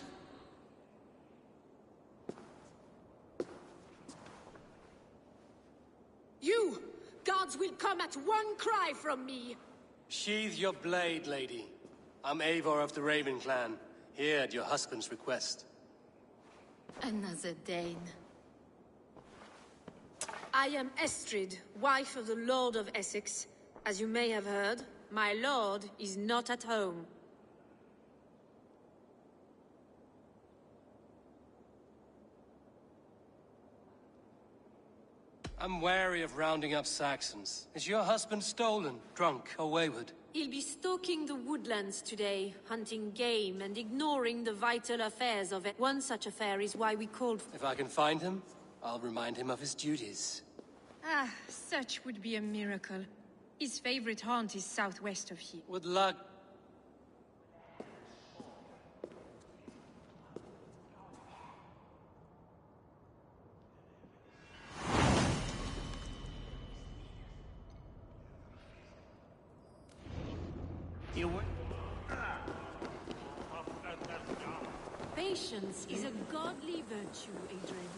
You! Gods will come at one cry from me! Sheathe your blade, lady. I'm Eivor of the Raven clan, here at your husband's request. Another Dane. I am Estrid, wife of the Lord of Essex. As you may have heard, my lord is not at home. I'm wary of rounding up Saxons. Is your husband stolen, drunk, or wayward? He'll be stalking the woodlands today, hunting game and ignoring the vital affairs of it. One such affair is why we called... If I can find him, I'll remind him of his duties. Ah, such would be a miracle. His favorite haunt is southwest of here. With luck... You would... Patience is a godly virtue, Adrian.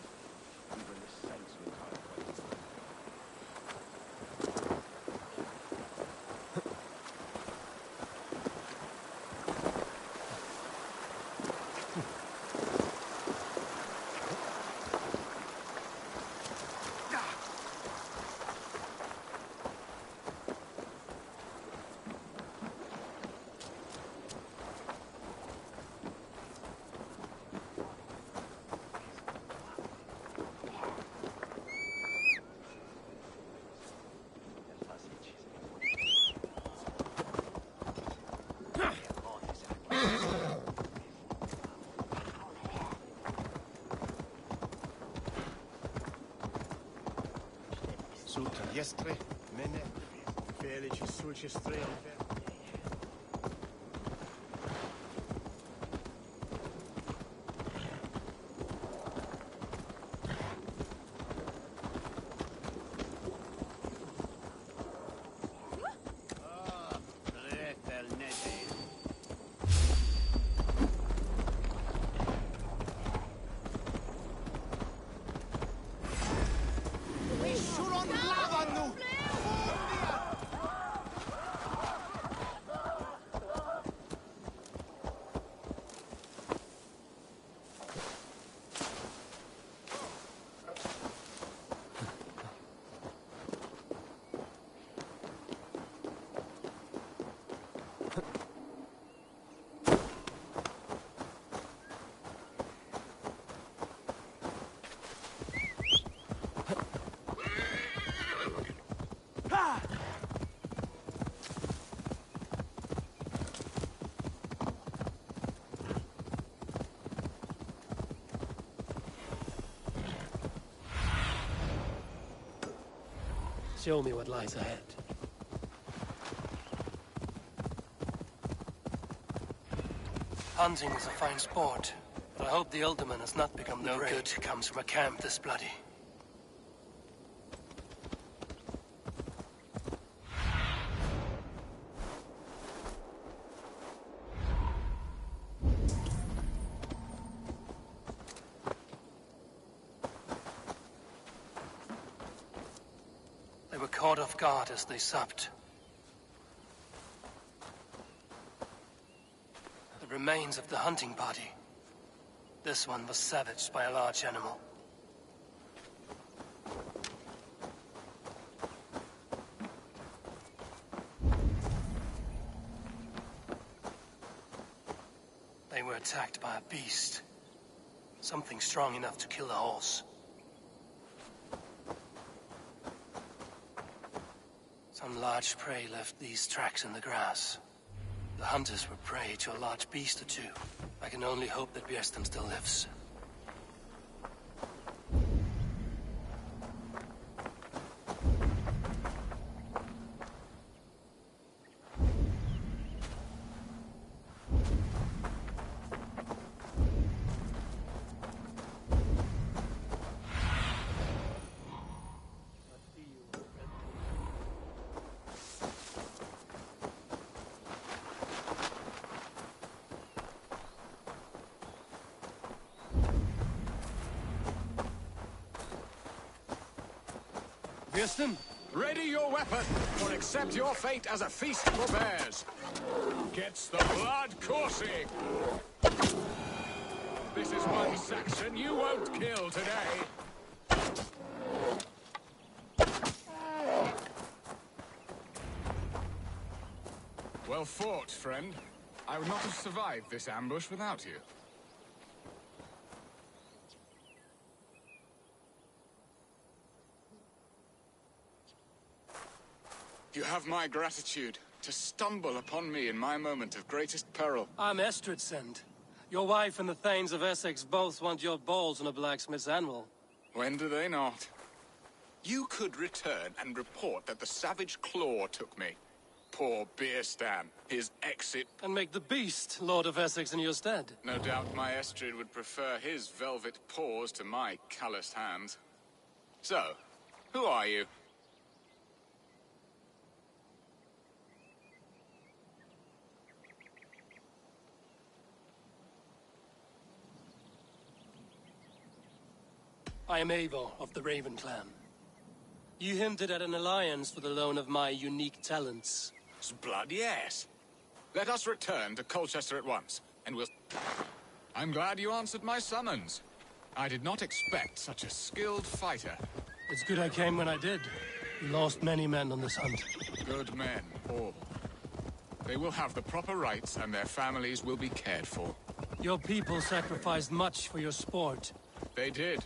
Sultan Yestre, Mene, Felici Sulcestre. Show me what lies ahead. Hunting is a fine sport, but I hope the Alderman has not become the prey. No good comes from a camp this bloody. They were caught off guard as they supped. The remains of the hunting party. This one was savaged by a large animal. They were attacked by a beast. Something strong enough to kill a horse. Some large prey left these tracks in the grass. The hunters were prey to a large beast or two. I can only hope that Björsten still lives. Björsten? Ready your weapon, or accept your fate as a feast for bears. Gets the blood coursing. This is one Saxon you won't kill today. Well fought, friend. I would not have survived this ambush without you. You have my gratitude to stumble upon me in my moment of greatest peril. I'm Estridsend. Your wife and the Thanes of Essex both want your balls on a blacksmith's anvil. When do they not? You could return and report that the savage claw took me. Poor Björsten, his exit... And make the beast Lord of Essex in your stead. No doubt my Estrid would prefer his velvet paws to my calloused hands. So, who are you? I am Eivor of the Raven Clan. You hinted at an alliance for the loan of my unique talents. Blood, yes. Let us return to Colchester at once, and we'll... I'm glad you answered my summons. I did not expect such a skilled fighter. It's good I came when I did. We lost many men on this hunt. Good men, all. They will have the proper rights, and their families will be cared for. Your people sacrificed much for your sport. They did.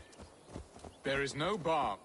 There is no balm